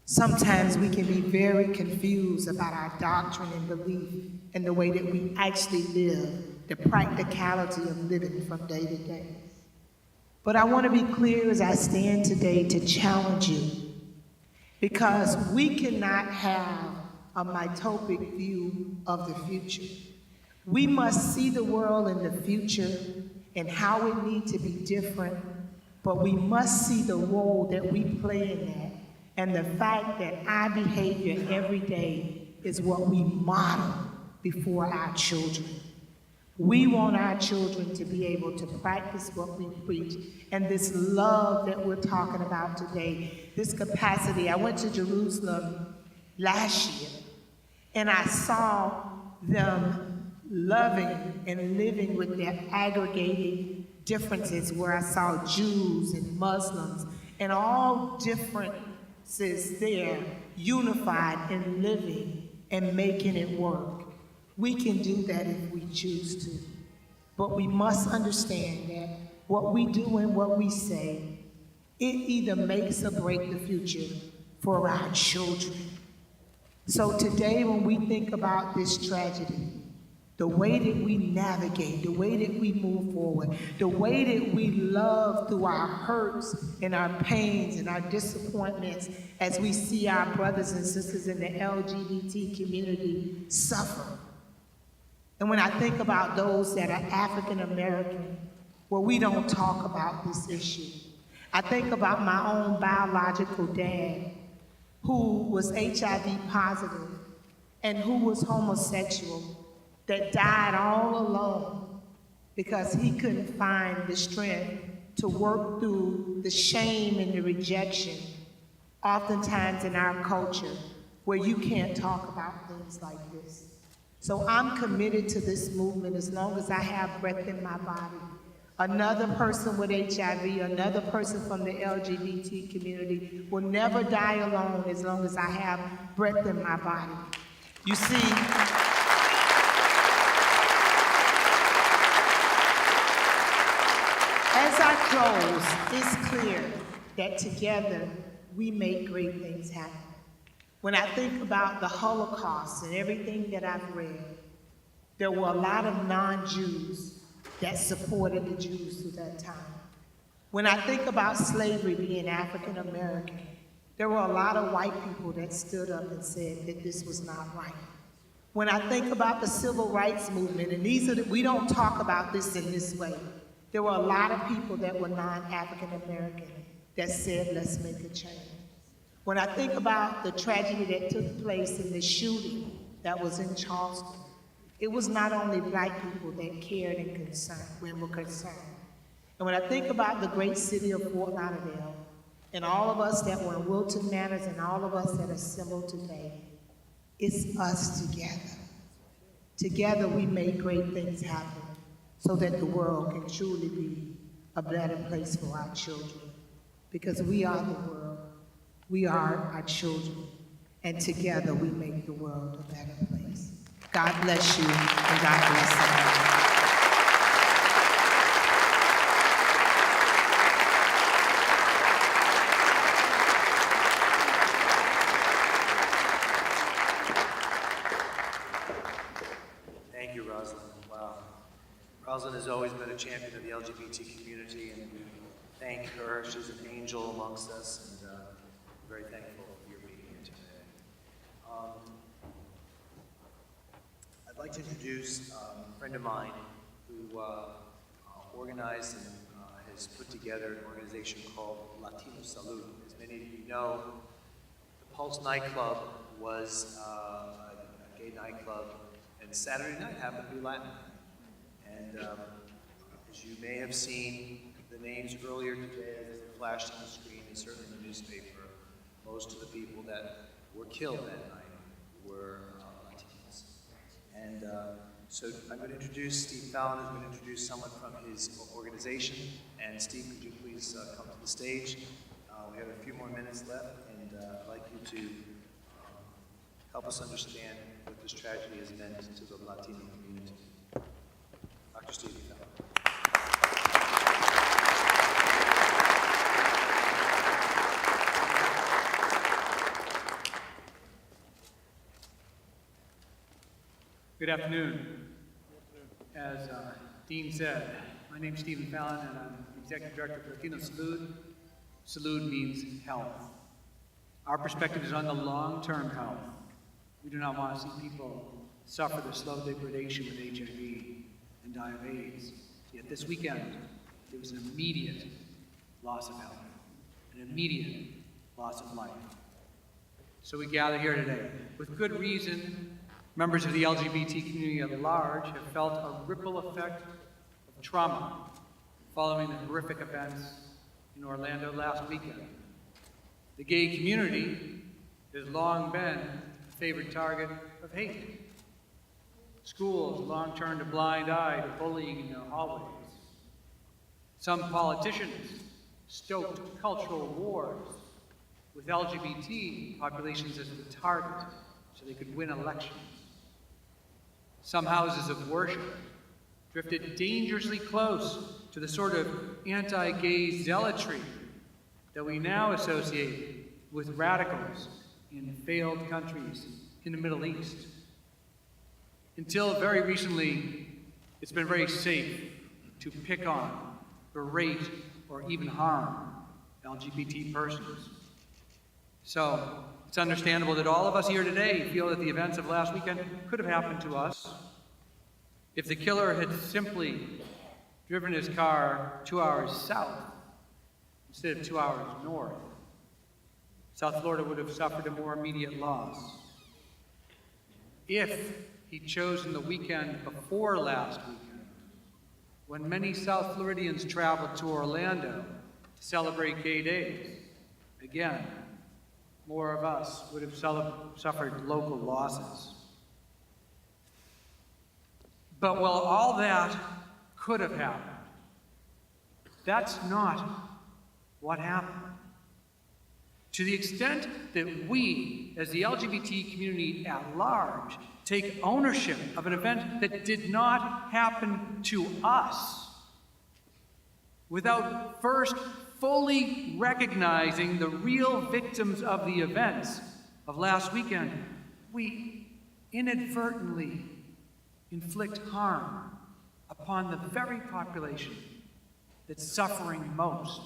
sometimes we can be very confused about our doctrine and belief and the way that we actually live, the practicality of living from day to day. But I want to be clear as I stand today to challenge you, because we cannot have a myopic view of the future. We must see the world in the future and how it needs to be different, but we must see the role that we play in that and the fact that our behavior every day is what we model before our children. We want our children to be able to practice what we preach, and this love that we're talking about today, this capacity. I went to Jerusalem last year, and I saw them loving and living with their aggregated differences, where I saw Jews and Muslims and all differences there unified and living and making it work. We can do that if we choose to. But we must understand that what we do and what we say, it either makes or breaks the future for our children. So today, when we think about this tragedy, the way that we navigate, the way that we move forward, the way that we love through our hurts and our pains and our disappointments as we see our brothers and sisters in the LGBT community suffer. And when I think about those that are African American, well, we don't talk about this issue. I think about my own biological dad, who was HIV positive and who was homosexual, that died all alone because he couldn't find the strength to work through the shame and the rejection, oftentimes in our culture, where you can't talk about things like this. So I'm committed to this movement as long as I have breath in my body. Another person with HIV, another person from the LGBT community will never die alone as long as I have breath in my body. You see, as I close, it's clear that together we make great things happen. When I think about the Holocaust and everything that I've read, there were a lot of non-Jews that supported the Jews through that time. When I think about slavery being African American, there were a lot of white people that stood up and said that this was not right. When I think about the civil rights movement, and we don't talk about this in this way, there were a lot of people that were non-African American that said, let's make a change. When I think about the tragedy that took place in the shooting that was in Charleston, it was not only black people that cared and were concerned. And when I think about the great city of Fort Lauderdale, and all of us that were in Wilton Manors and all of us that are assembled today, it's us together. Together we make great things happen so that the world can truly be a better place for our children. Because we are the world. We are our children, and together we make the world a better place. God bless you, and God bless everyone. Thank you, Rosalind. Wow. Rosalind has always been a champion of the LGBT community, and we thank her. She's an angel amongst us, and very thankful for your being here today. I'd like to introduce a friend of mine who organized and has put together an organization called Latino Salud. As many of you know, the Pulse nightclub was a gay nightclub, and Saturday night happened to be Latin night. And as you may have seen the names earlier today, as they flashed on the screen and certainly in the newspaper, most of the people that were killed that night were Latinos. And so I'm going to introduce Steve Fallon, who's going to introduce someone from his organization. And Steve, could you please come to the stage? We have a few more minutes left, and I'd like you to help us understand what this tragedy has meant to the Latino community. Dr. Steve Fallon. Good afternoon. As Dean said, my name is Stephen Fallon, and I'm Executive Director of Latino Salud. Salud means health. Our perspective is on the long-term health. We do not want to see people suffer the slow degradation with HIV and die of AIDS. Yet this weekend, there was an immediate loss of health, an immediate loss of life. So we gather here today. With good reason, members of the LGBT community at large have felt a ripple effect of trauma following the horrific events in Orlando last weekend. The gay community has long been a favorite target of hate. Schools long turned a blind eye to bullying in their hallways. Some politicians stoked cultural wars with LGBT populations as the target so they could win elections. Some houses of worship drifted dangerously close to the sort of anti-gay zealotry that we now associate with radicals in failed countries in the Middle East. Until very recently, it's been very safe to pick on, berate, or even harm LGBT persons. So, it's understandable that all of us here today feel that the events of last weekend could have happened to us if the killer had simply driven his car 2 hours south instead of 2 hours north. South Florida would have suffered a more immediate loss. If he'd chosen the weekend before last weekend, when many South Floridians traveled to Orlando to celebrate Gay Days, again, more of us would have suffered local losses. But while all that could have happened, that's not what happened. To the extent that we, as the LGBT community at large, take ownership of an event that did not happen to us, without first fully recognizing the real victims of the events of last weekend, we inadvertently inflict harm upon the very population that's suffering most.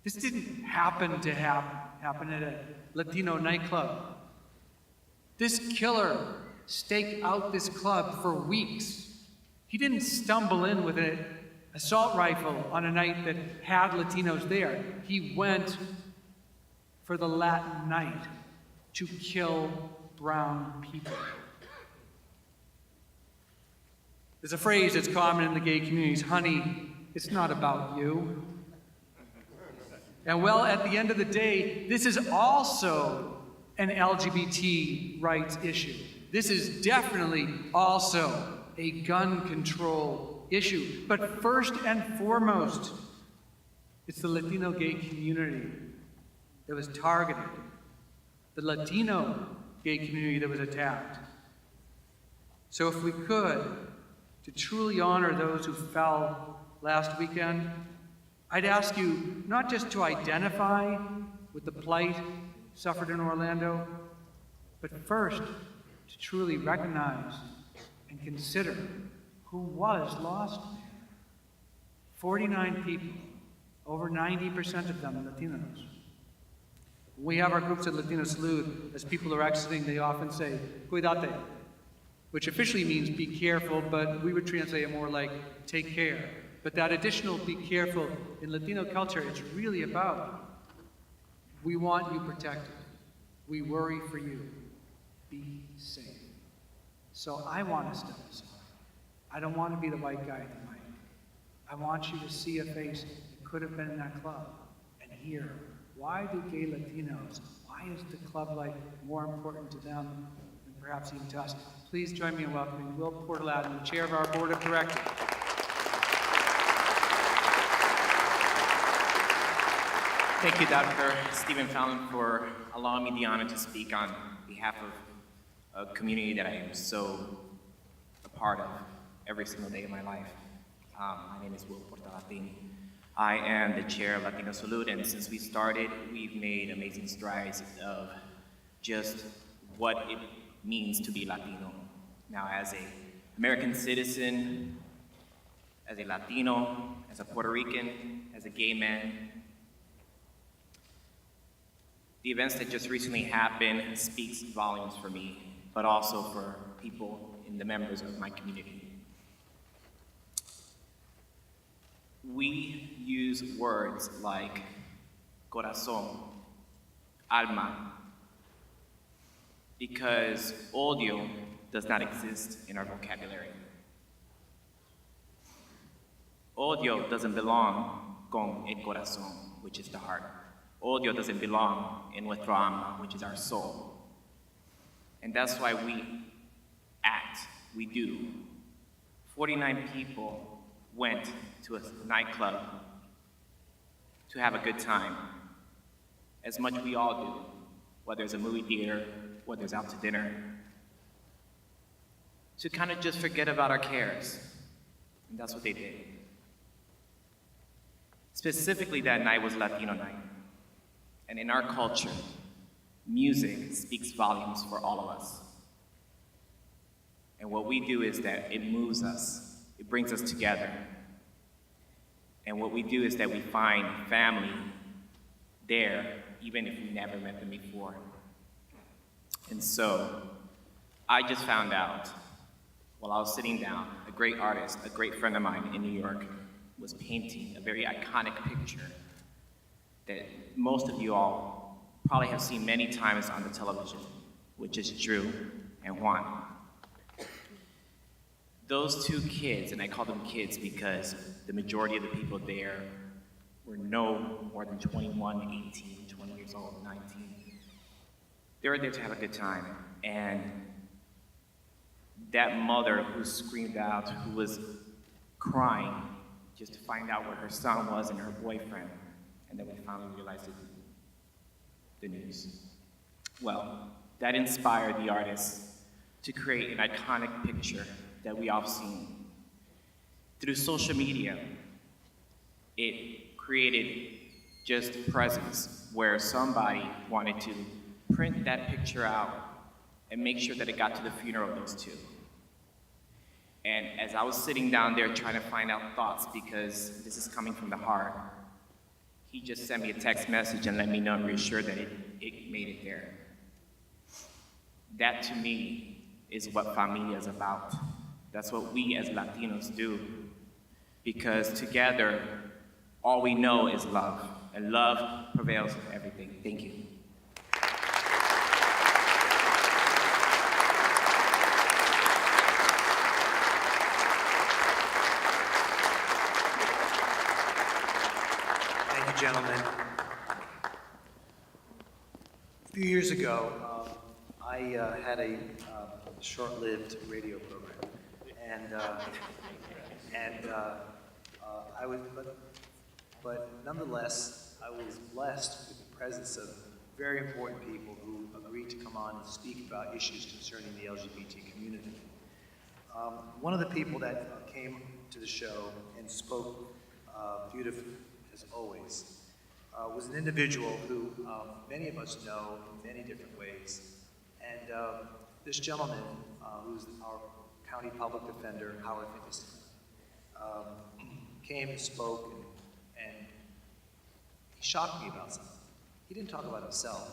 This didn't happen to happen at a Latino nightclub. This killer staked out this club for weeks. He didn't stumble in with an assault rifle on a night that had Latinos there. He went for the Latin night to kill brown people. There's a phrase that's common in the gay communities, honey, it's not about you. And well, at the end of the day, this is also an LGBT rights issue. This is definitely also a gun control issue. But first and foremost, it's the Latino gay community that was targeted, the Latino gay community that was attacked. So if we could, to truly honor those who fell last weekend, I'd ask you not just to identify with the plight suffered in Orlando, but first to truly recognize and consider who was lost there. 49 people, over 90% of them Latinos. When we have our groups at Latino Salud, as people are exiting, they often say, cuídate, which officially means be careful, but we would translate it more like take care. But that additional be careful in Latino culture, it's really about we want you protected. We worry for you. Be safe. So I want to step aside. I don't want to be the white guy at the mic. I want you to see a face that could have been in that club and hear Why do gay Latinos, why is the Club Light more important to them than perhaps even to us? Please join me in welcoming Will Portaloudin, the chair of our board of directors. Thank you, Dr. Stephen Fallon, for allowing me the honor to speak on behalf of a community that I am so a part of every single day of my life. My name is Will Portaloudin. I am the chair of Latino Salud, and since we started, we've made amazing strides of just what it means to be Latino. Now, as an American citizen, as a Latino, as a Puerto Rican, as a gay man, the events that just recently happened speaks volumes for me, but also for people and the members of my community. We use words like corazón, alma, because odio does not exist in our vocabulary. Odio doesn't belong con el corazón, which is the heart. Odio doesn't belong in nuestro alma, which is our soul. And that's why we act, we do. 49 people went to a nightclub to have a good time, as much we all do, whether it's a movie theater, whether it's out to dinner, to kind of just forget about our cares. And that's what they did. Specifically, that night was Latino night. And in our culture, music speaks volumes for all of us. And what we do is that it moves us. It brings us together. And what we do is that we find family there, even if we never met them before. And so, I just found out, while I was sitting down, a great artist, a great friend of mine in New York, was painting a very iconic picture that most of you all probably have seen many times on the television, which is Drew and Juan. Those two kids, and I call them kids because the majority of the people there were no more than 21, 18, 20 years old, 19. They were there to have a good time. And that mother who screamed out, who was crying just to find out where her son was and her boyfriend, and then we finally realized the news. Well, that inspired the artists to create an iconic picture that we all seen. Through social media, it created just presence where somebody wanted to print that picture out and make sure that it got to the funeral of those two. And as I was sitting down there trying to find out thoughts, because this is coming from the heart, he just sent me a text message and let me know and reassure that it made it there. That to me is what familia is about. That's what we as Latinos do. Because together, all we know is love. And love prevails in everything. Thank you. Thank you, gentlemen. A few years ago, I had a short-lived radio program. I was, but nonetheless, I was blessed with the presence of very important people who agreed to come on and speak about issues concerning the LGBT community. One of the people that came to the show and spoke beautifully, as always, was an individual who many of us know in many different ways. And this gentleman, who's our county public defender, Howard Finkelstein, came and spoke, and he shocked me about something. He didn't talk about himself.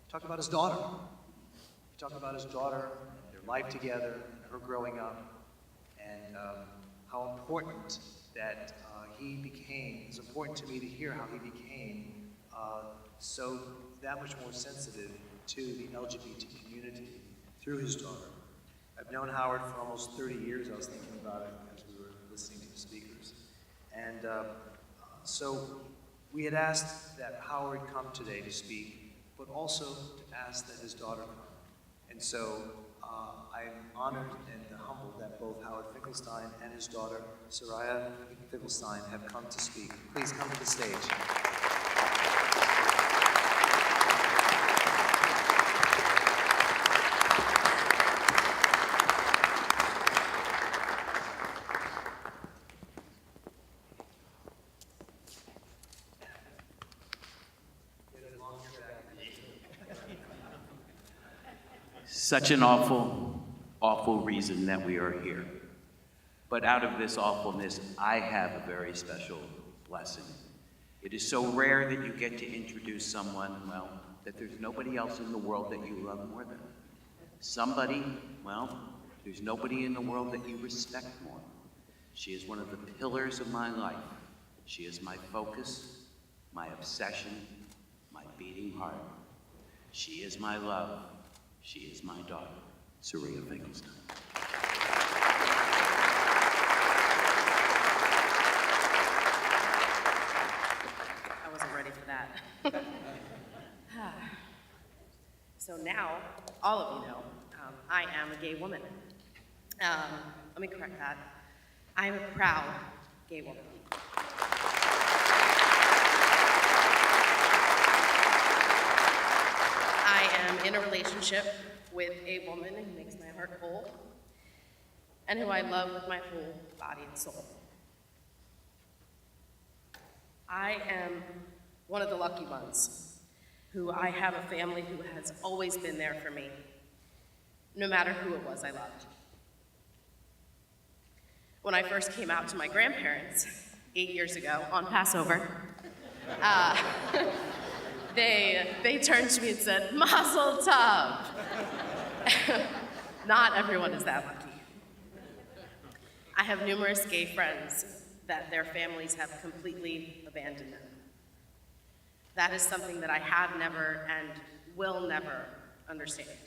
He talked about his daughter. He talked about his daughter, and their life together, and her growing up, and how important that he became. It was important to me to hear how he became so that much more sensitive to the LGBT community through his daughter. I've known Howard for almost 30 years. I was thinking about it as we were listening to the speakers. And so We had asked that Howard come today to speak, but also to ask that his daughter come. And so I'm honored and humbled that both Howard Finkelstein and his daughter, Soraya Finkelstein, have come to speak. Please come to the stage. Such an awful, awful reason that we are here. But out of this awfulness, I have a very special blessing. It is so rare that you get to introduce someone, well, that there's nobody else in the world that you love more than. Somebody, well, there's nobody in the world that you respect more. She is one of the pillars of my life. She is my focus, my obsession, my beating heart. She is my love. She is my daughter, Soraya Finkelstein. I wasn't ready for that. So now, all of you know, I am a gay woman. Let me correct that. I'm a proud gay woman. I am in a relationship with a woman who makes my heart whole and who I love with my whole body and soul. I am one of the lucky ones who I have a family who has always been there for me, no matter who it was I loved. When I first came out to my grandparents 8 years ago on Passover, they turned to me and said, "Mazel tov." Not everyone is that lucky. I have numerous gay friends that their families have completely abandoned them. That is something that I have never and will never understand.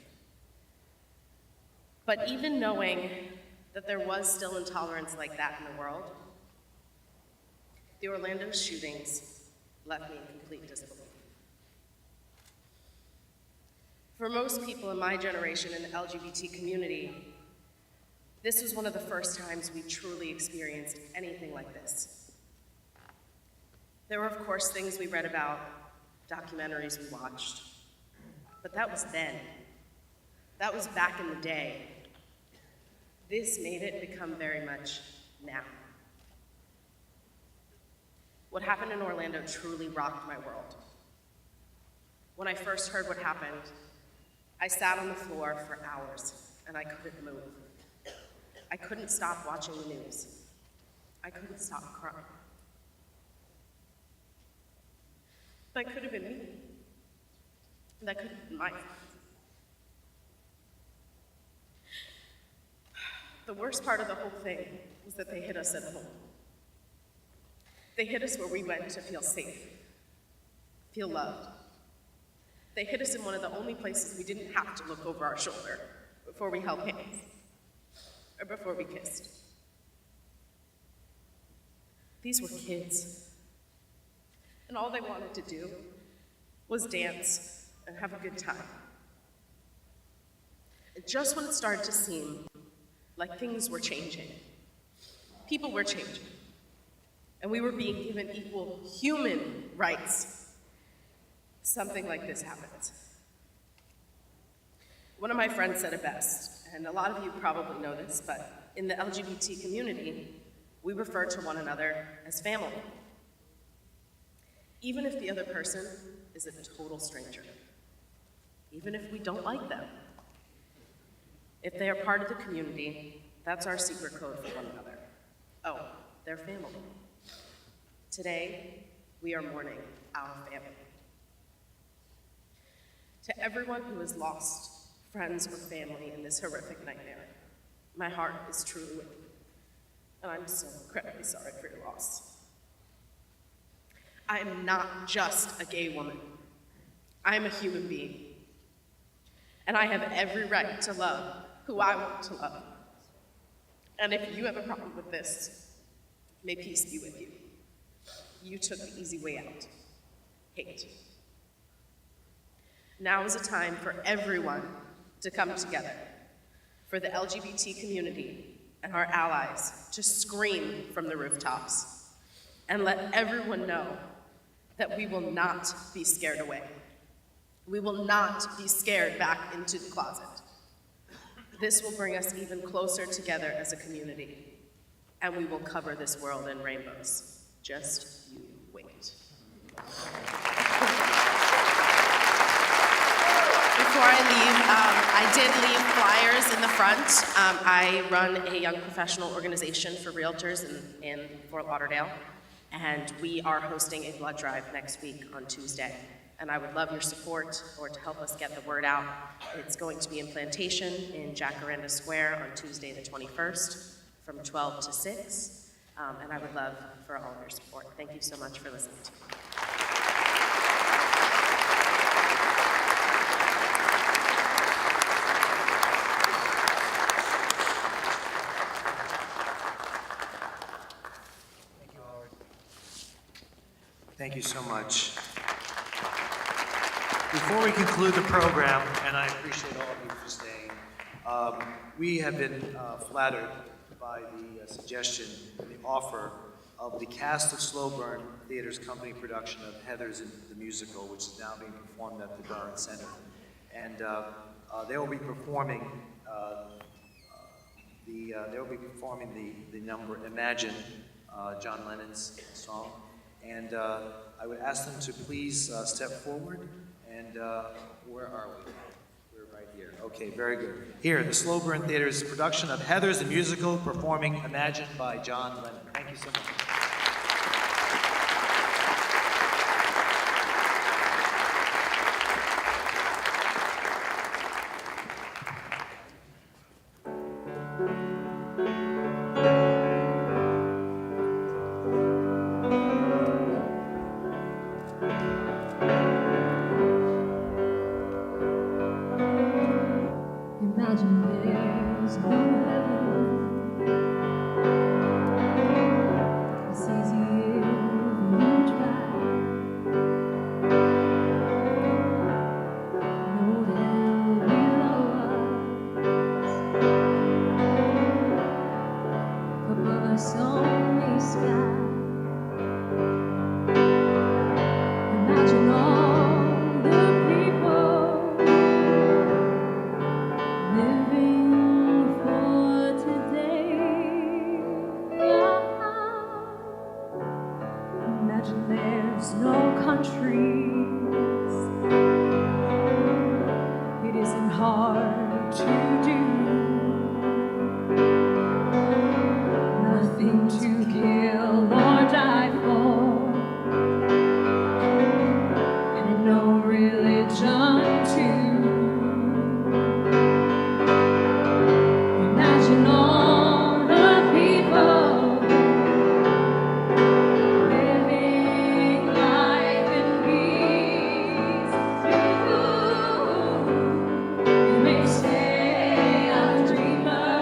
But even knowing that there was still intolerance like that in the world, the Orlando shootings left me in complete disbelief. For most people in my generation in the LGBT community, this was one of the first times we truly experienced anything like this. There were, of course, things we read about, documentaries we watched, but that was then. That was back in the day. This made it become very much now. What happened in Orlando truly rocked my world. When I first heard what happened, I sat on the floor for hours and I couldn't move. I couldn't stop watching the news. I couldn't stop crying. That could have been me. That could have been my fault. The worst part of the whole thing was that they hit us at home. They hit us where we went to feel safe, feel loved. They hit us in one of the only places we didn't have to look over our shoulder before we held hands or before we kissed. These were kids, and all they wanted to do was dance and have a good time. And just when it started to seem like things were changing, people were changing, and we were being given equal human rights, something like this happens. One of my friends said it best, and a lot of you probably know this, but in the LGBT community, we refer to one another as family. Even if the other person is a total stranger, even if we don't like them. If they are part of the community, that's our secret code for one another. Oh, they're family. Today, we are mourning our family. To everyone who has lost friends or family in this horrific nightmare, my heart is truly with you, and I'm so incredibly sorry for your loss. I am not just a gay woman. I am a human being, and I have every right to love who I want to love. And if you have a problem with this, may peace be with you. you took the easy way out. Hate. Now is a time for everyone to come together, for the LGBT community and our allies to scream from the rooftops and let everyone know that we will not be scared away. We will not be scared back into the closet. This will bring us even closer together as a community, and we will cover this world in rainbows. Just you wait. Before I leave, I did leave flyers in the front. I run a young professional organization for realtors in Fort Lauderdale, and we are hosting a blood drive next week on Tuesday. And I would love your support or to help us get the word out. It's going to be in Plantation in Jacaranda Square on Tuesday the 21st from 12 to 6. And I would love for all of your support. Thank you so much for listening to me. Thank you so much. Before we conclude the program, and I appreciate all of you for staying, we have been flattered by the suggestion, the offer of the cast of Slow Burn Theater's company production of Heathers the Musical, which is now being performed at the Garden Center. And they will be performing the number Imagine, John Lennon's song. And I would ask them to please step forward. And where are we? We're right here. Okay, very good. Here, the Slow Burn Theater's production of Heathers the Musical, performing Imagine by John Lennon. Thank you so much. Imagine there's no heaven. It's easy if you try. No hell below us, above us only sky. Imagine all the people living for today. Imagine there's no countries. It isn't hard to do. Nothing to kill or die for, and no religion too. Imagine all the people living life in peace. You may say I'm a dreamer.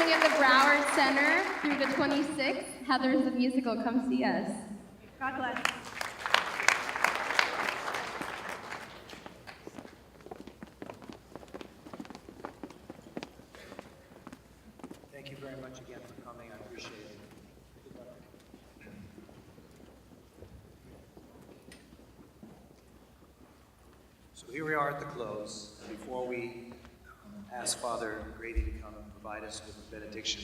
be at the Broward Center through the 26th. Heather's the Musical. Come see us. God bless. Thank you very much again for coming. I appreciate it. Good luck. So here we are at the close. Before we ask Father Grady to come and provide us with a benediction,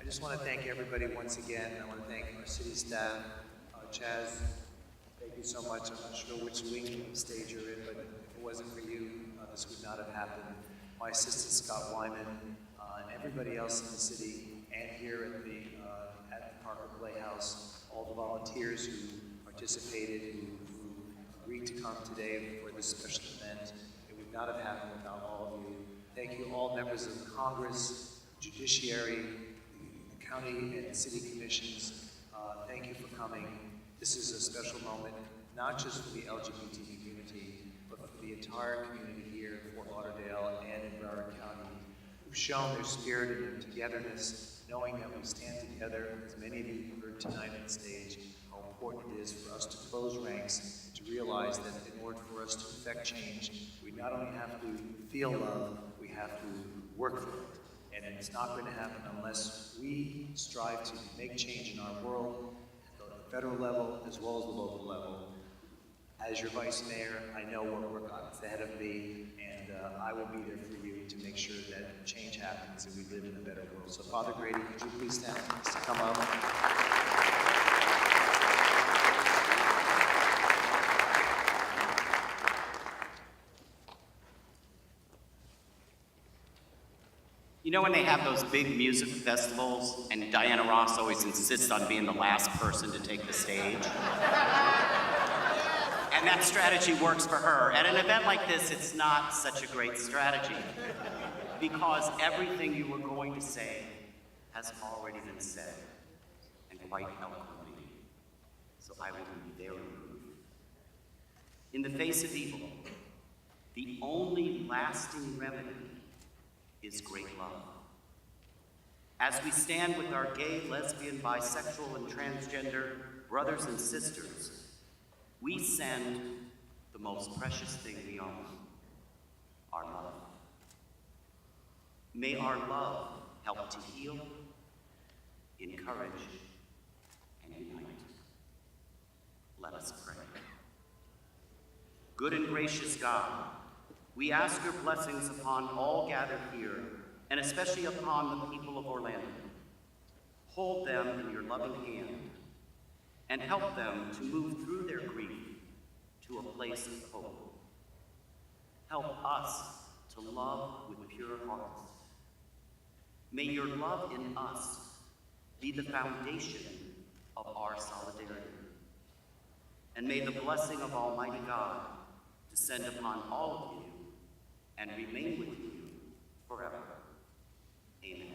I just want to thank everybody once again. I want to thank our city staff. Chaz, thank you so much. I'm not sure which wing of the stage you're in, but if it wasn't for you, this would not have happened. My assistant, Scott Wyman, and everybody else in the city, and here at the Parker Playhouse, all the volunteers who participated, who agreed to come today for this special event. It would not have happened without all of you. Thank you, all members of the Congress, Judiciary, the county and city commissions. Thank you for coming. This is a special moment, not just for the LGBT community, but for the entire community here in Fort Lauderdale and in Broward County, who've shown their spirit and their togetherness, knowing that we stand together, as many of you heard tonight on stage, how important it is for us to close ranks, to realize that in order for us to effect change, we not only have to feel love, we have to work for it. And it's not going to happen unless we strive to make change in our world, at the federal level as well as the local level. As your vice mayor, I know what work is ahead of me, and I will be there for you to make sure that change happens and we live in a better world. So Father Grady, could you please stand to come up? You know when they have those big music festivals and Diana Ross always insists on being the last person to take the stage? And that strategy works for her. At an event like this, it's not such a great strategy because everything you were going to say has already been said, and quite eloquently. So I will be very brief. In the face of evil, the only lasting remedy is great love. As we stand with our gay, lesbian, bisexual, and transgender brothers and sisters, we send the most precious thing we own, our love. May our love help to heal, encourage, and unite. Let us pray. Good and gracious God, we ask your blessings upon all gathered here, and especially upon the people of Orlando. Hold them in your loving hand, and help them to move through their grief to a place of hope. Help us to love with pure hearts. May your love in us be the foundation of our solidarity. And may the blessing of Almighty God descend upon all of you and remain with you forever. Amen.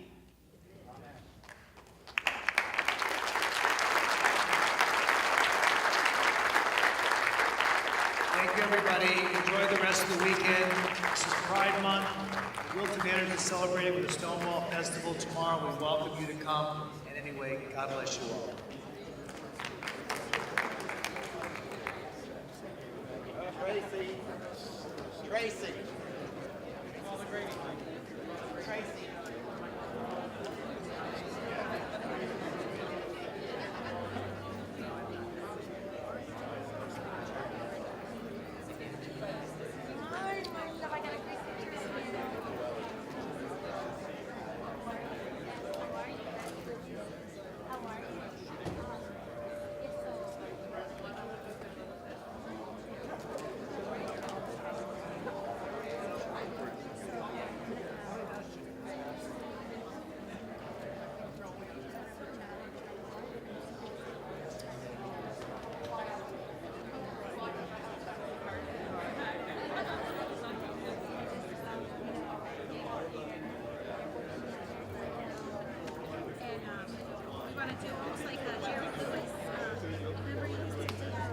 Thank you, everybody. Enjoy the rest of the weekend. This is Pride Month. The Wilton Manor is celebrating with the Stonewall Festival tomorrow. We welcome you to come. And anyway, God bless you all. Tracy. Tracy. Tracy. We want to do almost like a Jerry Lewis. Remember he used to do that?